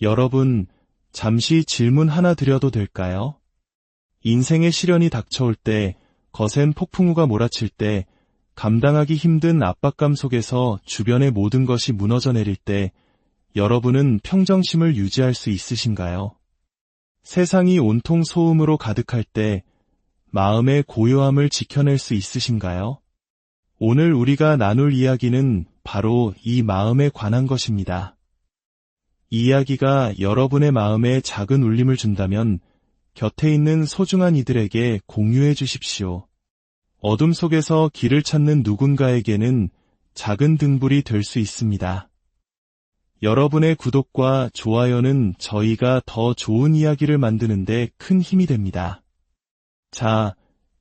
여러분, 잠시 질문 하나 드려도 될까요? 인생의 시련이 닥쳐올 때, 거센 폭풍우가 몰아칠 때, 감당하기 힘든 압박감 속에서 주변의 모든 것이 무너져 내릴 때, 여러분은 평정심을 유지할 수 있으신가요? 세상이 온통 소음으로 가득할 때, 마음의 고요함을 지켜낼 수 있으신가요? 오늘 우리가 나눌 이야기는 바로 이 마음에 관한 것입니다. 이 이야기가 여러분의 마음에 작은 울림을 준다면 곁에 있는 소중한 이들에게 공유해 주십시오. 어둠 속에서 길을 찾는 누군가에게는 작은 등불이 될 수 있습니다. 여러분의 구독과 좋아요는 저희가 더 좋은 이야기를 만드는데 큰 힘이 됩니다. 자,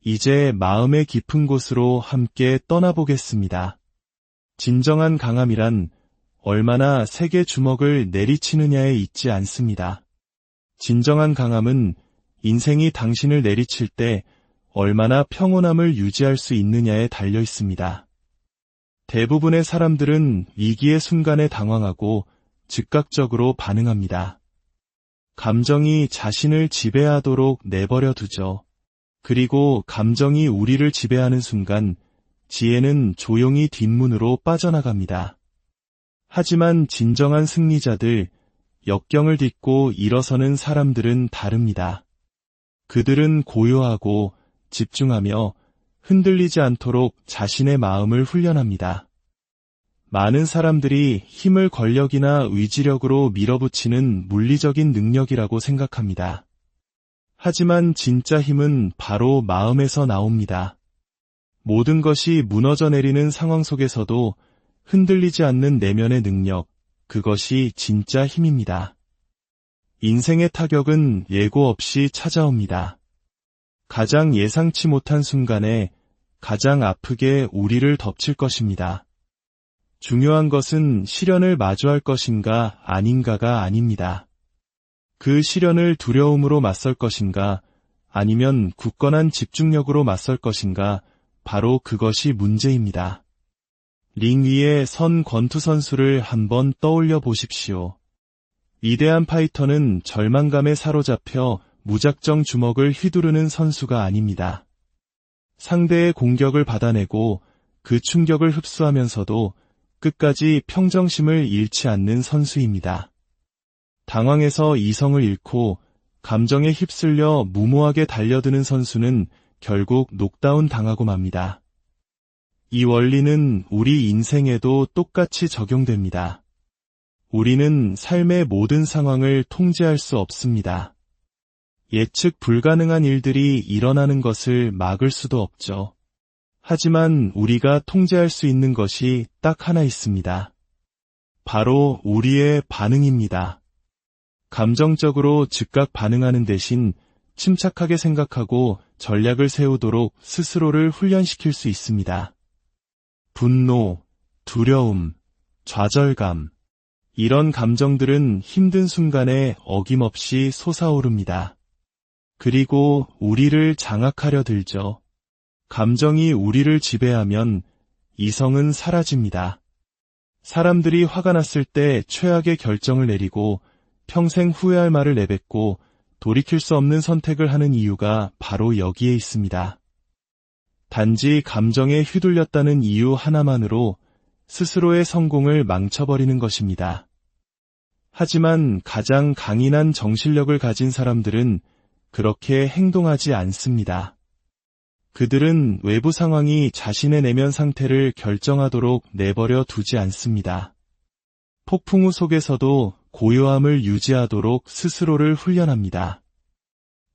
이제 마음의 깊은 곳으로 함께 떠나보겠습니다. 진정한 강함이란 얼마나 세게 주먹을 내리치느냐에 있지 않습니다. 진정한 강함은 인생이 당신을 내리칠 때 얼마나 평온함을 유지할 수 있느냐에 달려 있습니다. 대부분의 사람들은 위기의 순간에 당황하고 즉각적으로 반응합니다. 감정이 자신을 지배하도록 내버려 두죠. 그리고 감정이 우리를 지배하는 순간 지혜는 조용히 뒷문으로 빠져나갑니다. 하지만 진정한 승리자들, 역경을 딛고 일어서는 사람들은 다릅니다. 그들은 고요하고 집중하며 흔들리지 않도록 자신의 마음을 훈련합니다. 많은 사람들이 힘을 권력이나 의지력으로 밀어붙이는 물리적인 능력이라고 생각합니다. 하지만 진짜 힘은 바로 마음에서 나옵니다. 모든 것이 무너져 내리는 상황 속에서도 흔들리지 않는 내면의 능력, 그것이 진짜 힘입니다. 인생의 타격은 예고 없이 찾아옵니다. 가장 예상치 못한 순간에 가장 아프게 우리를 덮칠 것입니다. 중요한 것은 시련을 마주할 것인가 아닌가가 아닙니다. 그 시련을 두려움으로 맞설 것인가 아니면 굳건한 집중력으로 맞설 것인가 바로 그것이 문제입니다. 링 위에 선 권투 선수를 한번 떠올려 보십시오. 위대한 파이터는 절망감에 사로잡혀 무작정 주먹을 휘두르는 선수가 아닙니다. 상대의 공격을 받아내고 그 충격을 흡수하면서도 끝까지 평정심을 잃지 않는 선수입니다. 당황해서 이성을 잃고 감정에 휩쓸려 무모하게 달려드는 선수는 결국 녹다운 당하고 맙니다. 이 원리는 우리 인생에도 똑같이 적용됩니다. 우리는 삶의 모든 상황을 통제할 수 없습니다. 예측 불가능한 일들이 일어나는 것을 막을 수도 없죠. 하지만 우리가 통제할 수 있는 것이 딱 하나 있습니다. 바로 우리의 반응입니다. 감정적으로 즉각 반응하는 대신 침착하게 생각하고 전략을 세우도록 스스로를 훈련시킬 수 있습니다. 분노, 두려움, 좌절감, 이런 감정들은 힘든 순간에 어김없이 솟아오릅니다. 그리고 우리를 장악하려 들죠. 감정이 우리를 지배하면 이성은 사라집니다. 사람들이 화가 났을 때 최악의 결정을 내리고 평생 후회할 말을 내뱉고 돌이킬 수 없는 선택을 하는 이유가 바로 여기에 있습니다. 단지 감정에 휘둘렸다는 이유 하나만으로 스스로의 성공을 망쳐버리는 것입니다. 하지만 가장 강인한 정신력을 가진 사람들은 그렇게 행동하지 않습니다. 그들은 외부 상황이 자신의 내면 상태를 결정하도록 내버려 두지 않습니다. 폭풍우 속에서도 고요함을 유지하도록 스스로를 훈련합니다.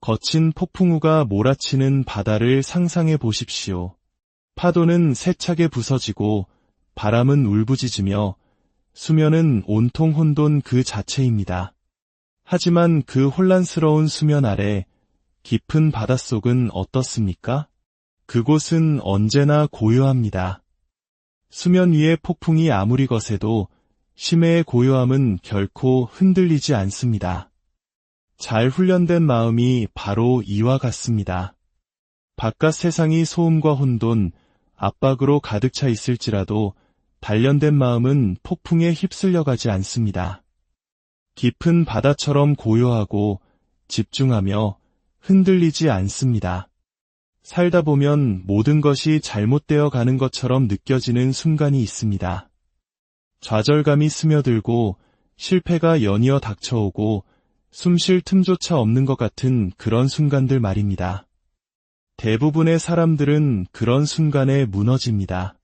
거친 폭풍우가 몰아치는 바다를 상상해 보십시오. 파도는 세차게 부서지고 바람은 울부짖으며 수면은 온통 혼돈 그 자체입니다. 하지만 그 혼란스러운 수면 아래 깊은 바닷속은 어떻습니까? 그곳은 언제나 고요합니다. 수면 위의 폭풍이 아무리 거세도 심해의 고요함은 결코 흔들리지 않습니다. 잘 훈련된 마음이 바로 이와 같습니다. 바깥 세상이 소음과 혼돈, 압박으로 가득 차 있을지라도 단련된 마음은 폭풍에 휩쓸려 가지 않습니다. 깊은 바다처럼 고요하고 집중하며 흔들리지 않습니다. 살다 보면 모든 것이 잘못되어 가는 것처럼 느껴지는 순간이 있습니다. 좌절감이 스며들고 실패가 연이어 닥쳐오고 숨 쉴 틈조차 없는 것 같은 그런 순간들 말입니다. 대부분의 사람들은 그런 순간에 무너집니다.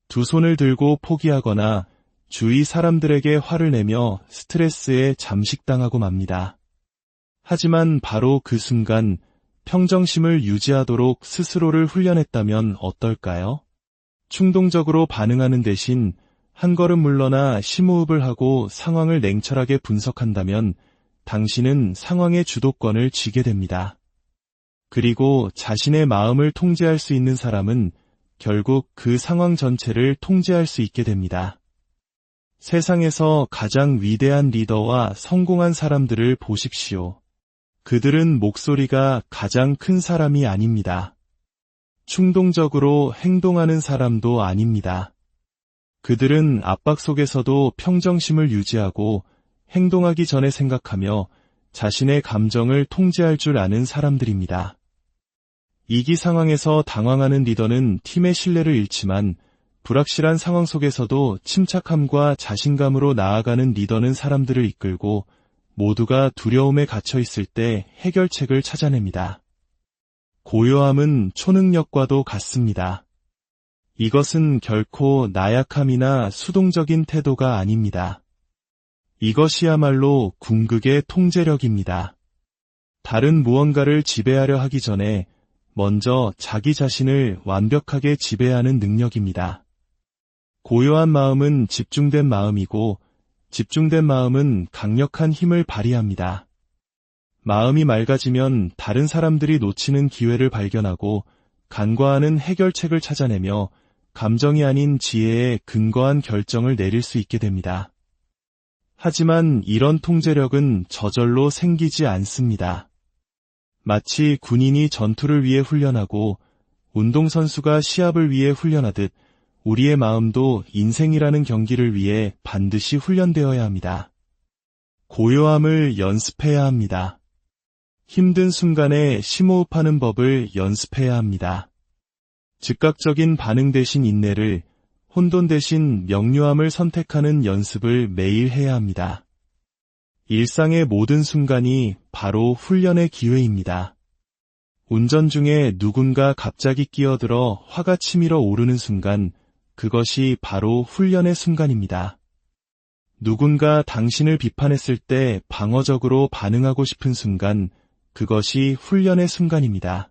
두 손을 들고 포기하거나 주위 사람들에게 화를 내며 스트레스에 잠식당하고 맙니다. 하지만 바로 그 순간 평정심을 유지하도록 스스로를 훈련했다면 어떨까요? 충동적으로 반응하는 대신 한 걸음 물러나 심호흡을 하고 상황을 냉철하게 분석한다면 당신은 상황의 주도권을 쥐게 됩니다. 그리고 자신의 마음을 통제할 수 있는 사람은 결국 그 상황 전체를 통제할 수 있게 됩니다. 세상에서 가장 위대한 리더와 성공한 사람들을 보십시오. 그들은 목소리가 가장 큰 사람이 아닙니다. 충동적으로 행동하는 사람도 아닙니다. 그들은 압박 속에서도 평정심을 유지하고 행동하기 전에 생각하며 자신의 감정을 통제할 줄 아는 사람들입니다. 위기 상황에서 당황하는 리더는 팀의 신뢰를 잃지만 불확실한 상황 속에서도 침착함과 자신감으로 나아가는 리더는 사람들을 이끌고 모두가 두려움에 갇혀 있을 때 해결책을 찾아냅니다. 고요함은 초능력과도 같습니다. 이것은 결코 나약함이나 수동적인 태도가 아닙니다. 이것이야말로 궁극의 통제력입니다. 다른 무언가를 지배하려 하기 전에 먼저 자기 자신을 완벽하게 지배하는 능력입니다. 고요한 마음은 집중된 마음이고 집중된 마음은 강력한 힘을 발휘합니다. 마음이 맑아지면 다른 사람들이 놓치는 기회를 발견하고 간과하는 해결책을 찾아내며 감정이 아닌 지혜에 근거한 결정을 내릴 수 있게 됩니다. 하지만 이런 통제력은 저절로 생기지 않습니다. 마치 군인이 전투를 위해 훈련하고 운동선수가 시합을 위해 훈련하듯 우리의 마음도 인생이라는 경기를 위해 반드시 훈련되어야 합니다. 고요함을 연습해야 합니다. 힘든 순간에 심호흡하는 법을 연습해야 합니다. 즉각적인 반응 대신 인내를, 혼돈 대신 명료함을 선택하는 연습을 매일 해야 합니다. 일상의 모든 순간이 바로 훈련의 기회입니다. 운전 중에 누군가 갑자기 끼어들어 화가 치밀어 오르는 순간, 그것이 바로 훈련의 순간입니다. 누군가 당신을 비판했을 때 방어적으로 반응하고 싶은 순간, 그것이 훈련의 순간입니다.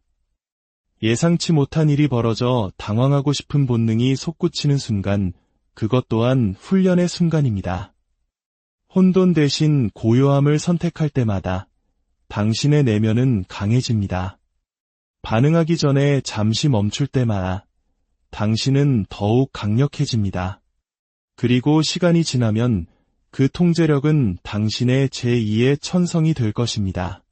예상치 못한 일이 벌어져 당황하고 싶은 본능이 솟구치는 순간, 그것 또한 훈련의 순간입니다. 혼돈 대신 고요함을 선택할 때마다 당신의 내면은 강해집니다. 반응하기 전에 잠시 멈출 때마다 당신은 더욱 강력해집니다. 그리고 시간이 지나면 그 통제력은 당신의 제2의 천성이 될 것입니다.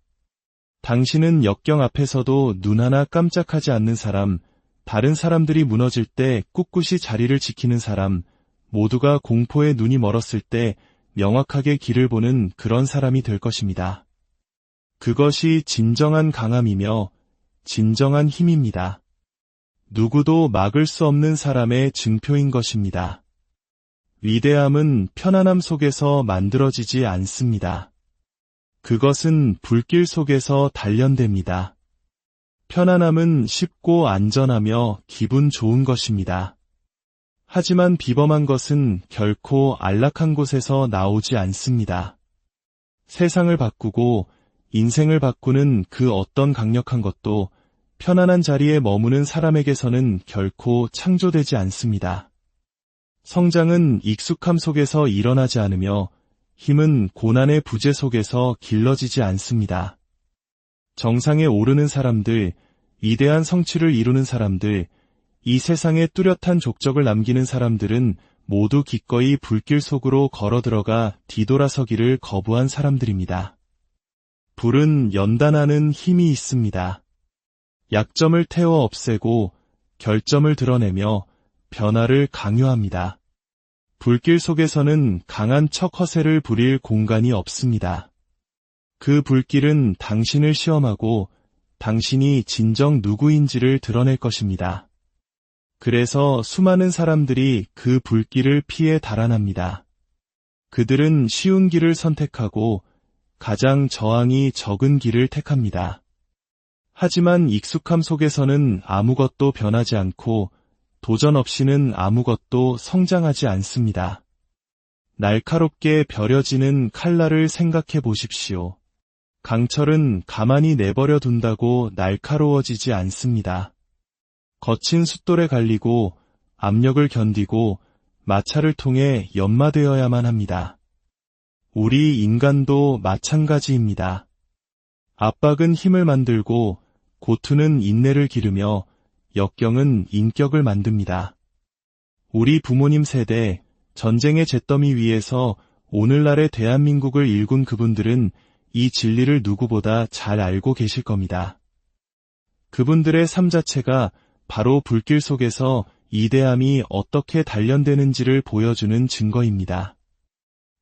당신은 역경 앞에서도 눈 하나 깜짝하지 않는 사람, 다른 사람들이 무너질 때 꿋꿋이 자리를 지키는 사람, 모두가 공포에 눈이 멀었을 때 명확하게 길을 보는 그런 사람이 될 것입니다. 그것이 진정한 강함이며 진정한 힘입니다. 누구도 막을 수 없는 사람의 증표인 것입니다. 위대함은 편안함 속에서 만들어지지 않습니다. 그것은 불길 속에서 단련됩니다. 편안함은 쉽고 안전하며 기분 좋은 것입니다. 하지만 비범한 것은 결코 안락한 곳에서 나오지 않습니다. 세상을 바꾸고 인생을 바꾸는 그 어떤 강력한 것도 편안한 자리에 머무는 사람에게서는 결코 창조되지 않습니다. 성장은 익숙함 속에서 일어나지 않으며 힘은 고난의 부재 속에서 길러지지 않습니다. 정상에 오르는 사람들, 위대한 성취를 이루는 사람들, 이 세상에 뚜렷한 족적을 남기는 사람들은 모두 기꺼이 불길 속으로 걸어 들어가 뒤돌아서기를 거부한 사람들입니다. 불은 연단하는 힘이 있습니다. 약점을 태워 없애고 결점을 드러내며 변화를 강요합니다. 불길 속에서는 강한 척 허세를 부릴 공간이 없습니다. 그 불길은 당신을 시험하고 당신이 진정 누구인지를 드러낼 것입니다. 그래서 수많은 사람들이 그 불길을 피해 달아납니다. 그들은 쉬운 길을 선택하고 가장 저항이 적은 길을 택합니다. 하지만 익숙함 속에서는 아무것도 변하지 않고 도전 없이는 아무것도 성장하지 않습니다. 날카롭게 벼려지는 칼날을 생각해 보십시오. 강철은 가만히 내버려 둔다고 날카로워지지 않습니다. 거친 숫돌에 갈리고 압력을 견디고 마찰을 통해 연마되어야만 합니다. 우리 인간도 마찬가지입니다. 압박은 힘을 만들고 고투는 인내를 기르며 역경은 인격을 만듭니다. 우리 부모님 세대, 전쟁의 잿더미 위에서 오늘날의 대한민국을 일군 그분들은 이 진리를 누구보다 잘 알고 계실 겁니다. 그분들의 삶 자체가 바로 불길 속에서 이대함이 어떻게 단련되는지를 보여주는 증거입니다.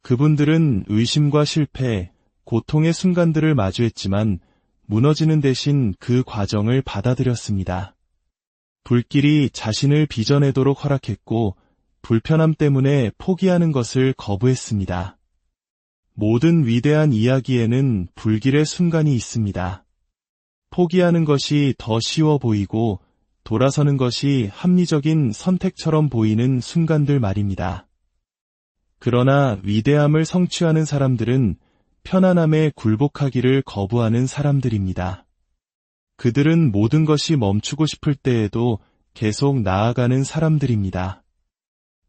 그분들은 의심과 실패, 고통의 순간들을 마주했지만 무너지는 대신 그 과정을 받아들였습니다. 불길이 자신을 빚어내도록 허락했고 불편함 때문에 포기하는 것을 거부했습니다. 모든 위대한 이야기에는 불길의 순간이 있습니다. 포기하는 것이 더 쉬워 보이고 돌아서는 것이 합리적인 선택처럼 보이는 순간들 말입니다. 그러나 위대함을 성취하는 사람들은 편안함에 굴복하기를 거부하는 사람들입니다. 그들은 모든 것이 멈추고 싶을 때에도 계속 나아가는 사람들입니다.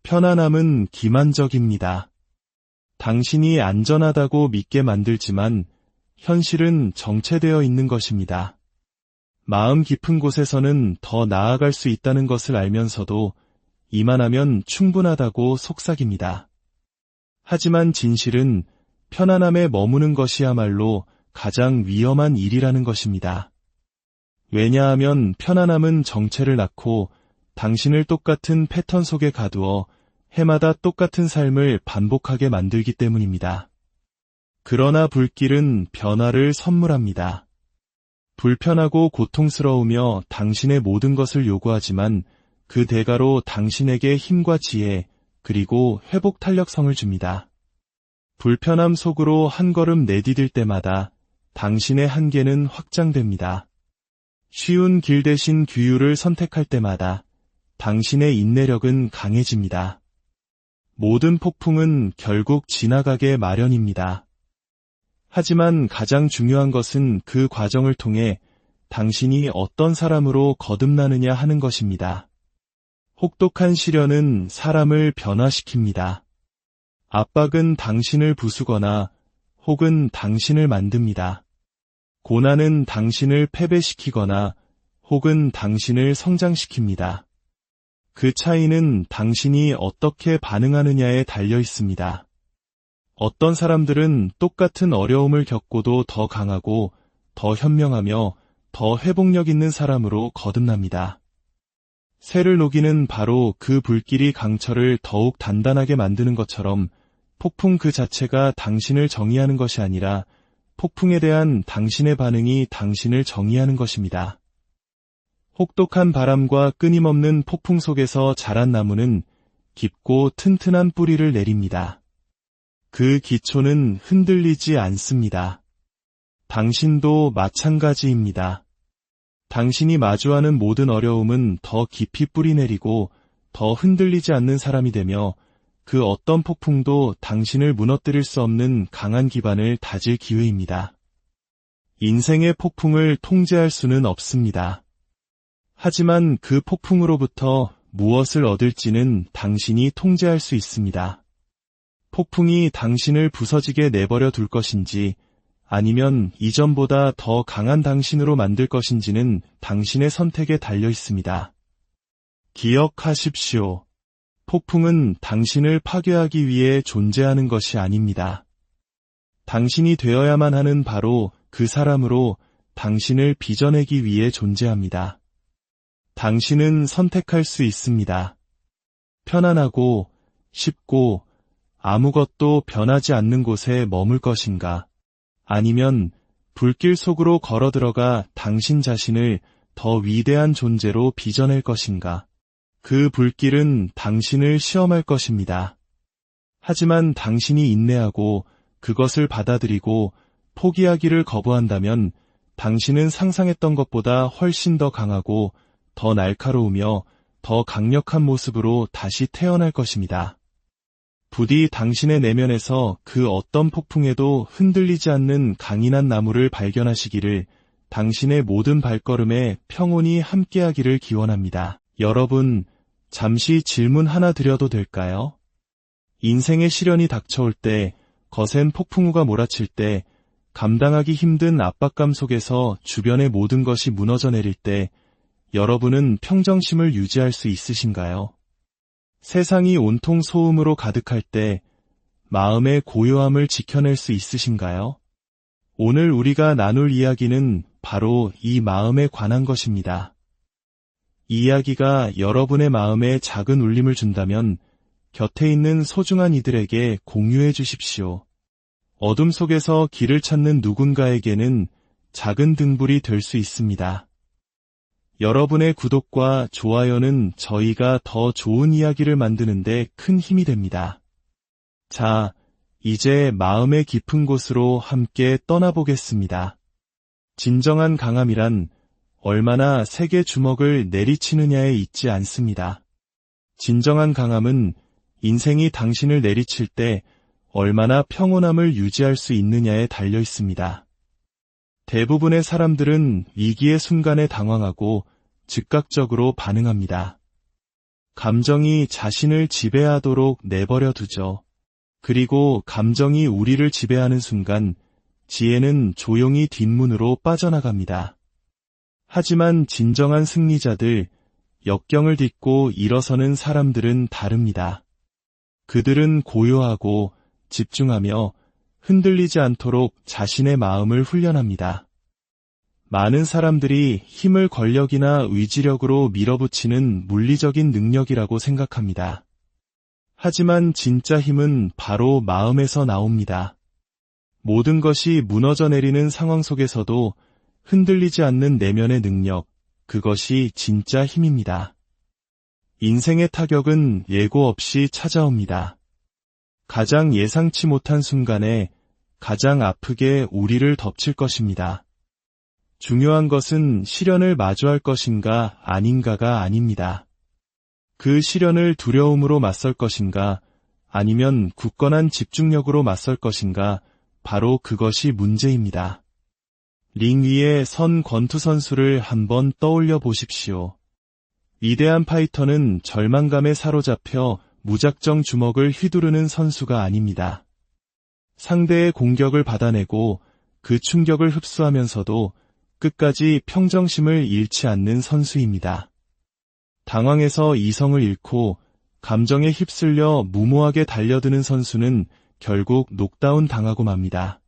편안함은 기만적입니다. 당신이 안전하다고 믿게 만들지만 현실은 정체되어 있는 것입니다. 마음 깊은 곳에서는 더 나아갈 수 있다는 것을 알면서도 이만하면 충분하다고 속삭입니다. 하지만 진실은 편안함에 머무는 것이야말로 가장 위험한 일이라는 것입니다. 왜냐하면 편안함은 정체를 낳고 당신을 똑같은 패턴 속에 가두어 해마다 똑같은 삶을 반복하게 만들기 때문입니다. 그러나 불길은 변화를 선물합니다. 불편하고 고통스러우며 당신의 모든 것을 요구하지만 그 대가로 당신에게 힘과 지혜, 그리고 회복 탄력성을 줍니다. 불편함 속으로 한 걸음 내디딜 때마다 당신의 한계는 확장됩니다. 쉬운 길 대신 규율을 선택할 때마다 당신의 인내력은 강해집니다. 모든 폭풍은 결국 지나가게 마련입니다. 하지만 가장 중요한 것은 그 과정을 통해 당신이 어떤 사람으로 거듭나느냐 하는 것입니다. 혹독한 시련은 사람을 변화시킵니다. 압박은 당신을 부수거나 혹은 당신을 만듭니다. 고난은 당신을 패배시키거나 혹은 당신을 성장시킵니다. 그 차이는 당신이 어떻게 반응하느냐에 달려 있습니다. 어떤 사람들은 똑같은 어려움을 겪고도 더 강하고 더 현명하며 더 회복력 있는 사람으로 거듭납니다. 쇠를 녹이는 바로 그 불길이 강철을 더욱 단단하게 만드는 것처럼 폭풍 그 자체가 당신을 정의하는 것이 아니라 폭풍에 대한 당신의 반응이 당신을 정의하는 것입니다. 혹독한 바람과 끊임없는 폭풍 속에서 자란 나무는 깊고 튼튼한 뿌리를 내립니다. 그 기초는 흔들리지 않습니다. 당신도 마찬가지입니다. 당신이 마주하는 모든 어려움은 더 깊이 뿌리내리고 더 흔들리지 않는 사람이 되며 그 어떤 폭풍도 당신을 무너뜨릴 수 없는 강한 기반을 다질 기회입니다. 인생의 폭풍을 통제할 수는 없습니다. 하지만 그 폭풍으로부터 무엇을 얻을지는 당신이 통제할 수 있습니다. 폭풍이 당신을 부서지게 내버려 둘 것인지 아니면 이전보다 더 강한 당신으로 만들 것인지는 당신의 선택에 달려 있습니다. 기억하십시오. 폭풍은 당신을 파괴하기 위해 존재하는 것이 아닙니다. 당신이 되어야만 하는 바로 그 사람으로 당신을 빚어내기 위해 존재합니다. 당신은 선택할 수 있습니다. 편안하고 쉽고 아무것도 변하지 않는 곳에 머물 것인가? 아니면 불길 속으로 걸어 들어가 당신 자신을 더 위대한 존재로 빚어낼 것인가? 그 불길은 당신을 시험할 것입니다. 하지만 당신이 인내하고 그것을 받아들이고 포기하기를 거부한다면 당신은 상상했던 것보다 훨씬 더 강하고 더 날카로우며 더 강력한 모습으로 다시 태어날 것입니다. 부디 당신의 내면에서 그 어떤 폭풍에도 흔들리지 않는 강인한 나무를 발견하시기를, 당신의 모든 발걸음에 평온이 함께하기를 기원합니다. 여러분, 잠시 질문 하나 드려도 될까요? 인생의 시련이 닥쳐올 때, 거센 폭풍우가 몰아칠 때, 감당하기 힘든 압박감 속에서 주변의 모든 것이 무너져 내릴 때, 여러분은 평정심을 유지할 수 있으신가요? 세상이 온통 소음으로 가득할 때 마음의 고요함을 지켜낼 수 있으신가요? 오늘 우리가 나눌 이야기는 바로 이 마음에 관한 것입니다. 이 이야기가 여러분의 마음에 작은 울림을 준다면 곁에 있는 소중한 이들에게 공유해 주십시오. 어둠 속에서 길을 찾는 누군가에게는 작은 등불이 될 수 있습니다. 여러분의 구독과 좋아요는 저희가 더 좋은 이야기를 만드는데 큰 힘이 됩니다. 자, 이제 마음의 깊은 곳으로 함께 떠나보겠습니다. 진정한 강함이란 얼마나 세게 주먹을 내리치느냐에 있지 않습니다. 진정한 강함은 인생이 당신을 내리칠 때 얼마나 평온함을 유지할 수 있느냐에 달려 있습니다. 대부분의 사람들은 위기의 순간에 당황하고 즉각적으로 반응합니다. 감정이 자신을 지배하도록 내버려 두죠. 그리고 감정이 우리를 지배하는 순간 지혜는 조용히 뒷문으로 빠져나갑니다. 하지만 진정한 승리자들, 역경을 딛고 일어서는 사람들은 다릅니다. 그들은 고요하고 집중하며 흔들리지 않도록 자신의 마음을 훈련합니다. 많은 사람들이 힘을 권력이나 의지력으로 밀어붙이는 물리적인 능력이라고 생각합니다. 하지만 진짜 힘은 바로 마음에서 나옵니다. 모든 것이 무너져 내리는 상황 속에서도 흔들리지 않는 내면의 능력, 그것이 진짜 힘입니다. 인생의 타격은 예고 없이 찾아옵니다. 가장 예상치 못한 순간에 가장 아프게 우리를 덮칠 것입니다. 중요한 것은 시련을 마주할 것인가 아닌가가 아닙니다. 그 시련을 두려움으로 맞설 것인가 아니면 굳건한 집중력으로 맞설 것인가, 바로 그것이 문제입니다. 링 위에 선 권투 선수를 한번 떠올려 보십시오. 위대한 파이터는 절망감에 사로잡혀 무작정 주먹을 휘두르는 선수가 아닙니다. 상대의 공격을 받아내고 그 충격을 흡수하면서도 끝까지 평정심을 잃지 않는 선수입니다. 당황해서 이성을 잃고 감정에 휩쓸려 무모하게 달려드는 선수는 결국 녹다운 당하고 맙니다.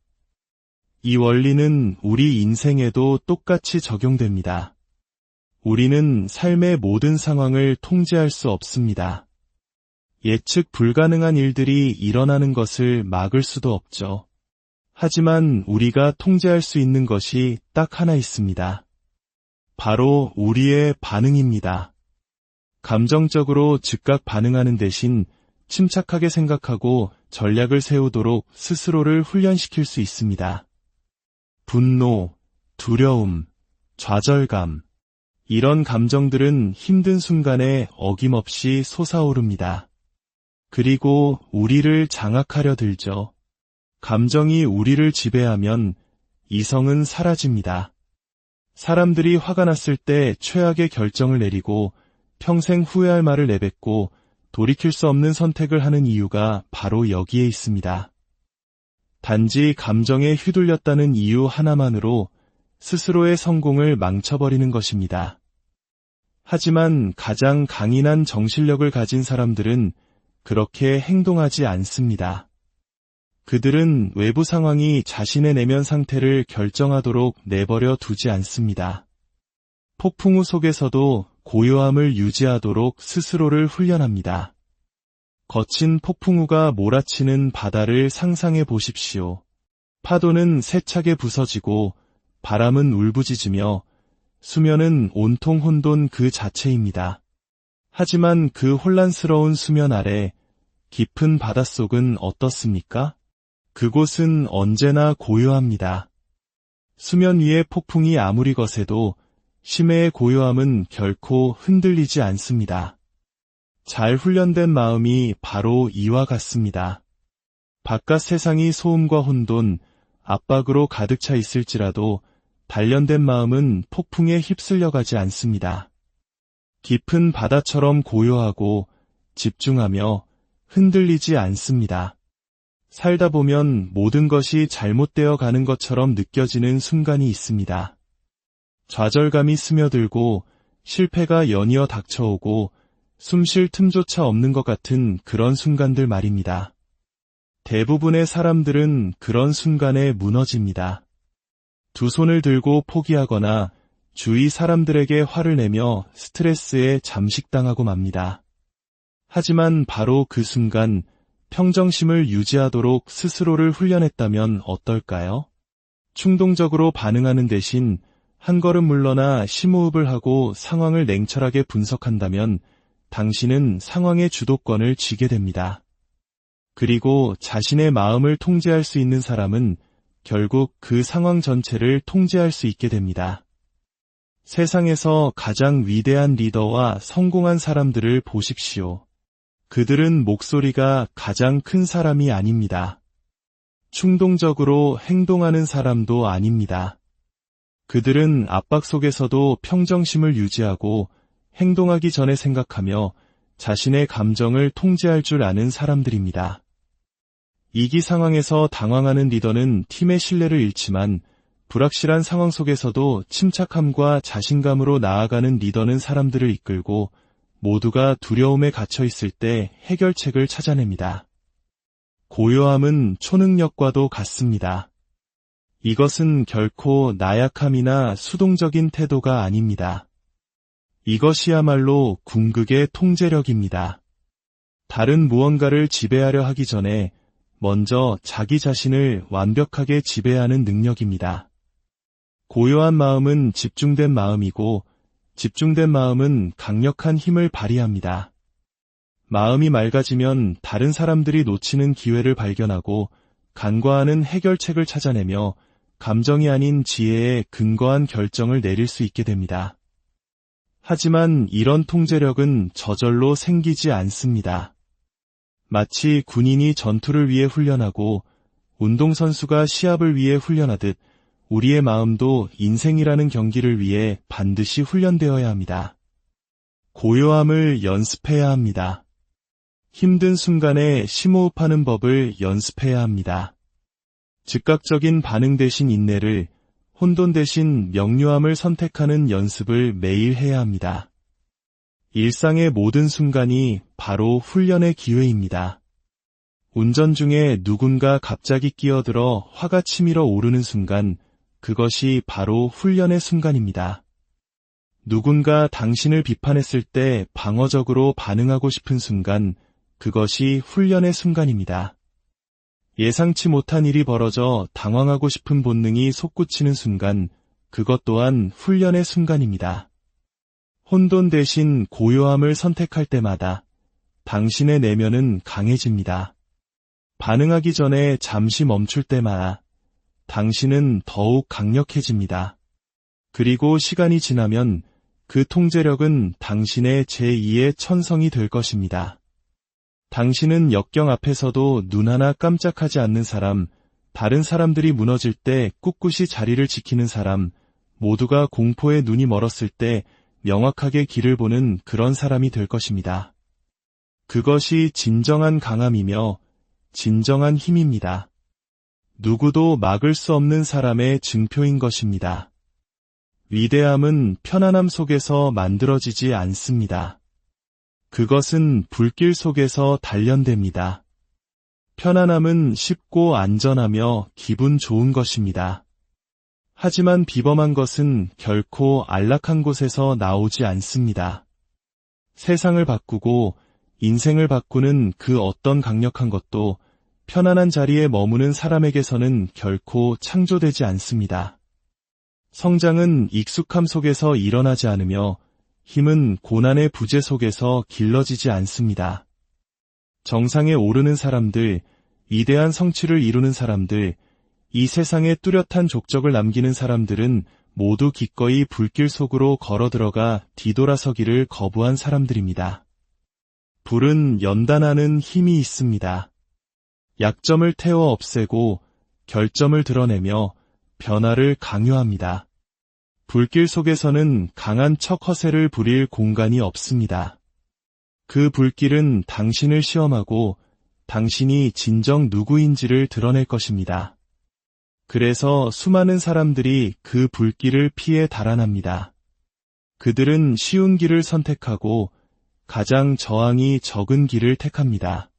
이 원리는 우리 인생에도 똑같이 적용됩니다. 우리는 삶의 모든 상황을 통제할 수 없습니다. 예측 불가능한 일들이 일어나는 것을 막을 수도 없죠. 하지만 우리가 통제할 수 있는 것이 딱 하나 있습니다. 바로 우리의 반응입니다. 감정적으로 즉각 반응하는 대신 침착하게 생각하고 전략을 세우도록 스스로를 훈련시킬 수 있습니다. 분노, 두려움, 좌절감, 이런 감정들은 힘든 순간에 어김없이 솟아오릅니다. 그리고 우리를 장악하려 들죠. 감정이 우리를 지배하면 이성은 사라집니다. 사람들이 화가 났을 때 최악의 결정을 내리고 평생 후회할 말을 내뱉고 돌이킬 수 없는 선택을 하는 이유가 바로 여기에 있습니다. 단지 감정에 휘둘렸다는 이유 하나만으로 스스로의 성공을 망쳐버리는 것입니다. 하지만 가장 강인한 정신력을 가진 사람들은 그렇게 행동하지 않습니다. 그들은 외부 상황이 자신의 내면 상태를 결정하도록 내버려 두지 않습니다. 폭풍우 속에서도 고요함을 유지하도록 스스로를 훈련합니다. 거친 폭풍우가 몰아치는 바다를 상상해 보십시오. 파도는 세차게 부서지고 바람은 울부짖으며 수면은 온통 혼돈 그 자체입니다. 하지만 그 혼란스러운 수면 아래 깊은 바닷속은 어떻습니까? 그곳은 언제나 고요합니다. 수면 위의 폭풍이 아무리 거세도 심해의 고요함은 결코 흔들리지 않습니다. 잘 훈련된 마음이 바로 이와 같습니다. 바깥 세상이 소음과 혼돈, 압박으로 가득 차 있을지라도 단련된 마음은 폭풍에 휩쓸려 가지 않습니다. 깊은 바다처럼 고요하고 집중하며 흔들리지 않습니다. 살다 보면 모든 것이 잘못되어 가는 것처럼 느껴지는 순간이 있습니다. 좌절감이 스며들고 실패가 연이어 닥쳐오고 숨 쉴 틈조차 없는 것 같은 그런 순간들 말입니다. 대부분의 사람들은 그런 순간에 무너집니다. 두 손을 들고 포기하거나 주위 사람들에게 화를 내며 스트레스에 잠식당하고 맙니다. 하지만 바로 그 순간 평정심을 유지하도록 스스로를 훈련했다면 어떨까요? 충동적으로 반응하는 대신 한 걸음 물러나 심호흡을 하고 상황을 냉철하게 분석한다면 당신은 상황의 주도권을 쥐게 됩니다. 그리고 자신의 마음을 통제할 수 있는 사람은 결국 그 상황 전체를 통제할 수 있게 됩니다. 세상에서 가장 위대한 리더와 성공한 사람들을 보십시오. 그들은 목소리가 가장 큰 사람이 아닙니다. 충동적으로 행동하는 사람도 아닙니다. 그들은 압박 속에서도 평정심을 유지하고 행동하기 전에 생각하며 자신의 감정을 통제할 줄 아는 사람들입니다. 위기 상황에서 당황하는 리더는 팀의 신뢰를 잃지만 불확실한 상황 속에서도 침착함과 자신감으로 나아가는 리더는 사람들을 이끌고 모두가 두려움에 갇혀 있을 때 해결책을 찾아냅니다. 고요함은 초능력과도 같습니다. 이것은 결코 나약함이나 수동적인 태도가 아닙니다. 이것이야말로 궁극의 통제력입니다. 다른 무언가를 지배하려 하기 전에 먼저 자기 자신을 완벽하게 지배하는 능력입니다. 고요한 마음은 집중된 마음이고 집중된 마음은 강력한 힘을 발휘합니다. 마음이 맑아지면 다른 사람들이 놓치는 기회를 발견하고 간과하는 해결책을 찾아내며 감정이 아닌 지혜에 근거한 결정을 내릴 수 있게 됩니다. 하지만 이런 통제력은 저절로 생기지 않습니다. 마치 군인이 전투를 위해 훈련하고 운동선수가 시합을 위해 훈련하듯 우리의 마음도 인생이라는 경기를 위해 반드시 훈련되어야 합니다. 고요함을 연습해야 합니다. 힘든 순간에 심호흡하는 법을 연습해야 합니다. 즉각적인 반응 대신 인내를, 혼돈 대신 명료함을 선택하는 연습을 매일 해야 합니다. 일상의 모든 순간이 바로 훈련의 기회입니다. 운전 중에 누군가 갑자기 끼어들어 화가 치밀어 오르는 순간, 그것이 바로 훈련의 순간입니다. 누군가 당신을 비판했을 때 방어적으로 반응하고 싶은 순간, 그것이 훈련의 순간입니다. 예상치 못한 일이 벌어져 당황하고 싶은 본능이 솟구치는 순간, 그것 또한 훈련의 순간입니다. 혼돈 대신 고요함을 선택할 때마다 당신의 내면은 강해집니다. 반응하기 전에 잠시 멈출 때마다 당신은 더욱 강력해집니다. 그리고 시간이 지나면 그 통제력은 당신의 제2의 천성이 될 것입니다. 당신은 역경 앞에서도 눈 하나 깜짝하지 않는 사람, 다른 사람들이 무너질 때 꿋꿋이 자리를 지키는 사람, 모두가 공포에 눈이 멀었을 때 명확하게 길을 보는 그런 사람이 될 것입니다. 그것이 진정한 강함이며 진정한 힘입니다. 누구도 막을 수 없는 사람의 증표인 것입니다. 위대함은 편안함 속에서 만들어지지 않습니다. 그것은 불길 속에서 단련됩니다. 편안함은 쉽고 안전하며 기분 좋은 것입니다. 하지만 비범한 것은 결코 안락한 곳에서 나오지 않습니다. 세상을 바꾸고 인생을 바꾸는 그 어떤 강력한 것도 편안한 자리에 머무는 사람에게서는 결코 창조되지 않습니다. 성장은 익숙함 속에서 일어나지 않으며 힘은 고난의 부재 속에서 길러지지 않습니다. 정상에 오르는 사람들, 위대한 성취를 이루는 사람들, 이 세상에 뚜렷한 족적을 남기는 사람들은 모두 기꺼이 불길 속으로 걸어 들어가 뒤돌아서기를 거부한 사람들입니다. 불은 연단하는 힘이 있습니다. 약점을 태워 없애고 결점을 드러내며 변화를 강요합니다. 불길 속에서는 강한 척 허세를 부릴 공간이 없습니다. 그 불길은 당신을 시험하고 당신이 진정 누구인지를 드러낼 것입니다. 그래서 수많은 사람들이 그 불길을 피해 달아납니다. 그들은 쉬운 길을 선택하고 가장 저항이 적은 길을 택합니다.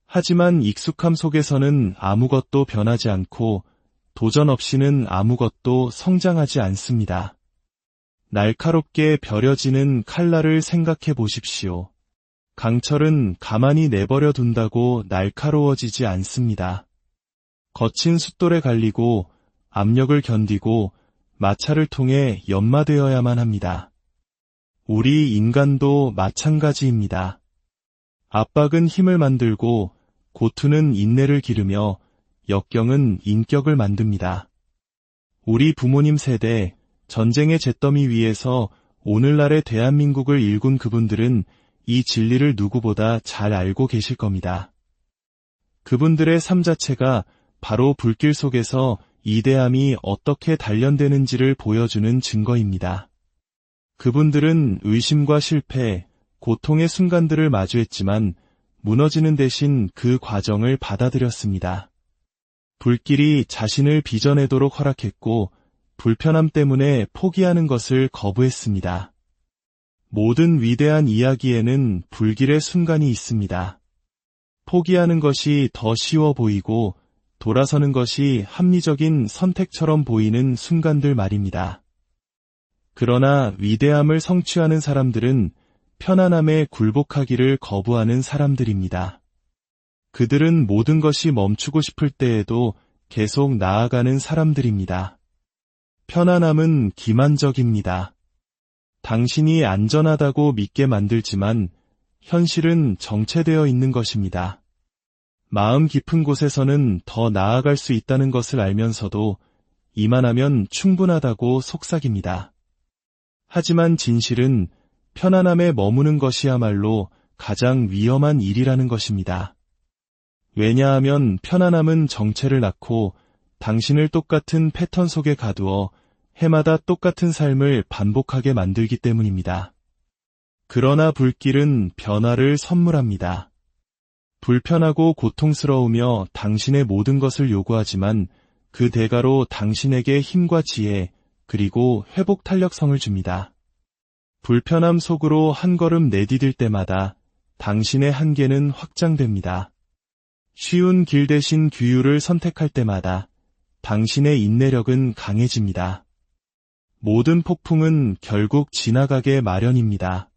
하지만 익숙함 속에서는 아무것도 변하지 않고 도전 없이는 아무것도 성장하지 않습니다. 날카롭게 벼려지는 칼날을 생각해 보십시오. 강철은 가만히 내버려 둔다고 날카로워지지 않습니다. 거친 숫돌에 갈리고 압력을 견디고 마찰을 통해 연마되어야만 합니다. 우리 인간도 마찬가지입니다. 압박은 힘을 만들고 고투는 인내를 기르며 역경은 인격을 만듭니다. 우리 부모님 세대, 전쟁의 잿더미 위에서 오늘날의 대한민국을 일군 그분들은 이 진리를 누구보다 잘 알고 계실 겁니다. 그분들의 삶 자체가 바로 불길 속에서 이대함이 어떻게 단련되는지를 보여주는 증거입니다. 그분들은 의심과 실패, 고통의 순간들을 마주했지만 무너지는 대신 그 과정을 받아들였습니다. 불길이 자신을 빚어내도록 허락했고 불편함 때문에 포기하는 것을 거부했습니다. 모든 위대한 이야기에는 불길의 순간이 있습니다. 포기하는 것이 더 쉬워 보이고 돌아서는 것이 합리적인 선택처럼 보이는 순간들 말입니다. 그러나 위대함을 성취하는 사람들은 편안함에 굴복하기를 거부하는 사람들입니다. 그들은 모든 것이 멈추고 싶을 때에도 계속 나아가는 사람들입니다. 편안함은 기만적입니다. 당신이 안전하다고 믿게 만들지만 현실은 정체되어 있는 것입니다. 마음 깊은 곳에서는 더 나아갈 수 있다는 것을 알면서도 이만하면 충분하다고 속삭입니다. 하지만 진실은 편안함에 머무는 것이야말로 가장 위험한 일이라는 것입니다. 왜냐하면 편안함은 정체를 낳고 당신을 똑같은 패턴 속에 가두어 해마다 똑같은 삶을 반복하게 만들기 때문입니다. 그러나 불길은 변화를 선물합니다. 불편하고 고통스러우며 당신의 모든 것을 요구하지만 그 대가로 당신에게 힘과 지혜 그리고 회복 탄력성을 줍니다. 불편함 속으로 한 걸음 내디딜 때마다 당신의 한계는 확장됩니다. 쉬운 길 대신 규율을 선택할 때마다 당신의 인내력은 강해집니다. 모든 폭풍은 결국 지나가게 마련입니다.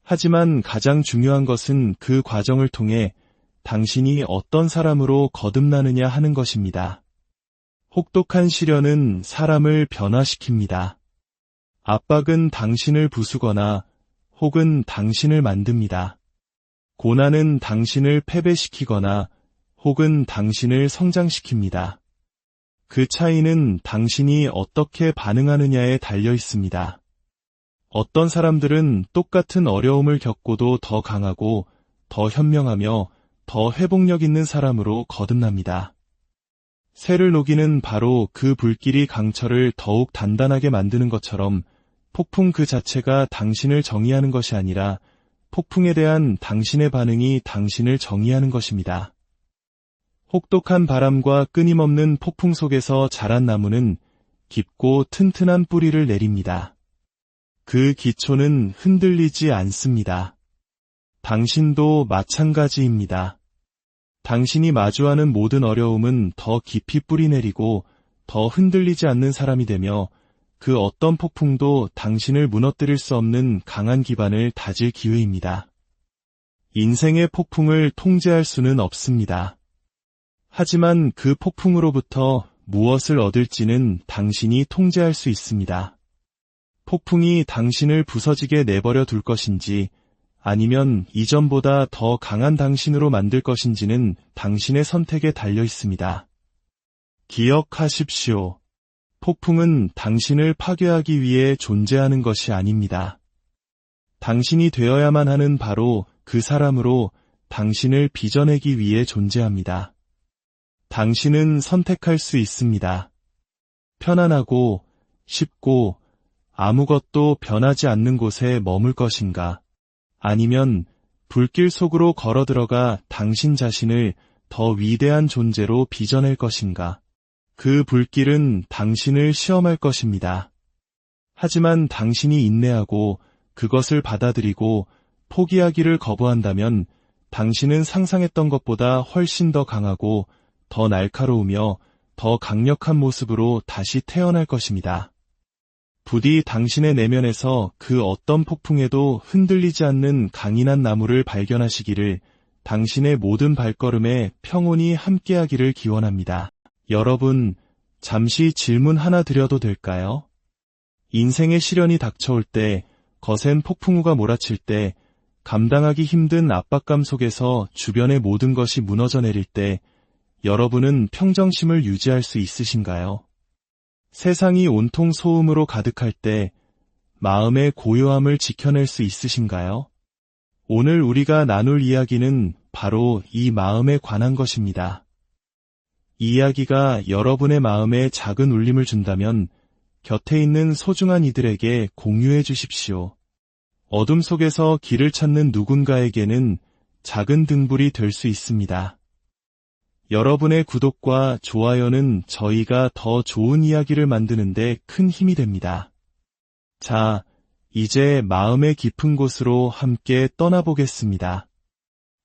하지만 가장 중요한 것은 그 과정을 통해 당신이 어떤 사람으로 거듭나느냐 하는 것입니다. 혹독한 시련은 사람을 변화시킵니다. 압박은 당신을 부수거나 혹은 당신을 만듭니다. 고난은 당신을 패배시키거나 혹은 당신을 성장시킵니다. 그 차이는 당신이 어떻게 반응하느냐에 달려 있습니다. 어떤 사람들은 똑같은 어려움을 겪고도 더 강하고 더 현명하며 더 회복력 있는 사람으로 거듭납니다. 쇠를 녹이는 바로 그 불길이 강철을 더욱 단단하게 만드는 것처럼 폭풍 그 자체가 당신을 정의하는 것이 아니라 폭풍에 대한 당신의 반응이 당신을 정의하는 것입니다. 혹독한 바람과 끊임없는 폭풍 속에서 자란 나무는 깊고 튼튼한 뿌리를 내립니다. 그 기초는 흔들리지 않습니다. 당신도 마찬가지입니다. 당신이 마주하는 모든 어려움은 더 깊이 뿌리내리고 더 흔들리지 않는 사람이 되며 그 어떤 폭풍도 당신을 무너뜨릴 수 없는 강한 기반을 다질 기회입니다. 인생의 폭풍을 통제할 수는 없습니다. 하지만 그 폭풍으로부터 무엇을 얻을지는 당신이 통제할 수 있습니다. 폭풍이 당신을 부서지게 내버려 둘 것인지 아니면 이전보다 더 강한 당신으로 만들 것인지는 당신의 선택에 달려 있습니다. 기억하십시오. 폭풍은 당신을 파괴하기 위해 존재하는 것이 아닙니다. 당신이 되어야만 하는 바로 그 사람으로 당신을 빚어내기 위해 존재합니다. 당신은 선택할 수 있습니다. 편안하고 쉽고 아무것도 변하지 않는 곳에 머물 것인가? 아니면 불길 속으로 걸어 들어가 당신 자신을 더 위대한 존재로 빚어낼 것인가? 그 불길은 당신을 시험할 것입니다. 하지만 당신이 인내하고 그것을 받아들이고 포기하기를 거부한다면 당신은 상상했던 것보다 훨씬 더 강하고 더 날카로우며 더 강력한 모습으로 다시 태어날 것입니다. 부디 당신의 내면에서 그 어떤 폭풍에도 흔들리지 않는 강인한 나무를 발견하시기를, 당신의 모든 발걸음에 평온이 함께하기를 기원합니다. 여러분, 잠시 질문 하나 드려도 될까요? 인생의 시련이 닥쳐올 때, 거센 폭풍우가 몰아칠 때, 감당하기 힘든 압박감 속에서 주변의 모든 것이 무너져 내릴 때, 여러분은 평정심을 유지할 수 있으신가요? 세상이 온통 소음으로 가득할 때 마음의 고요함을 지켜낼 수 있으신가요? 오늘 우리가 나눌 이야기는 바로 이 마음에 관한 것입니다. 이 이야기가 여러분의 마음에 작은 울림을 준다면 곁에 있는 소중한 이들에게 공유해 주십시오. 어둠 속에서 길을 찾는 누군가에게는 작은 등불이 될 수 있습니다. 여러분의 구독과 좋아요는 저희가 더 좋은 이야기를 만드는데 큰 힘이 됩니다. 자, 이제 마음의 깊은 곳으로 함께 떠나보겠습니다.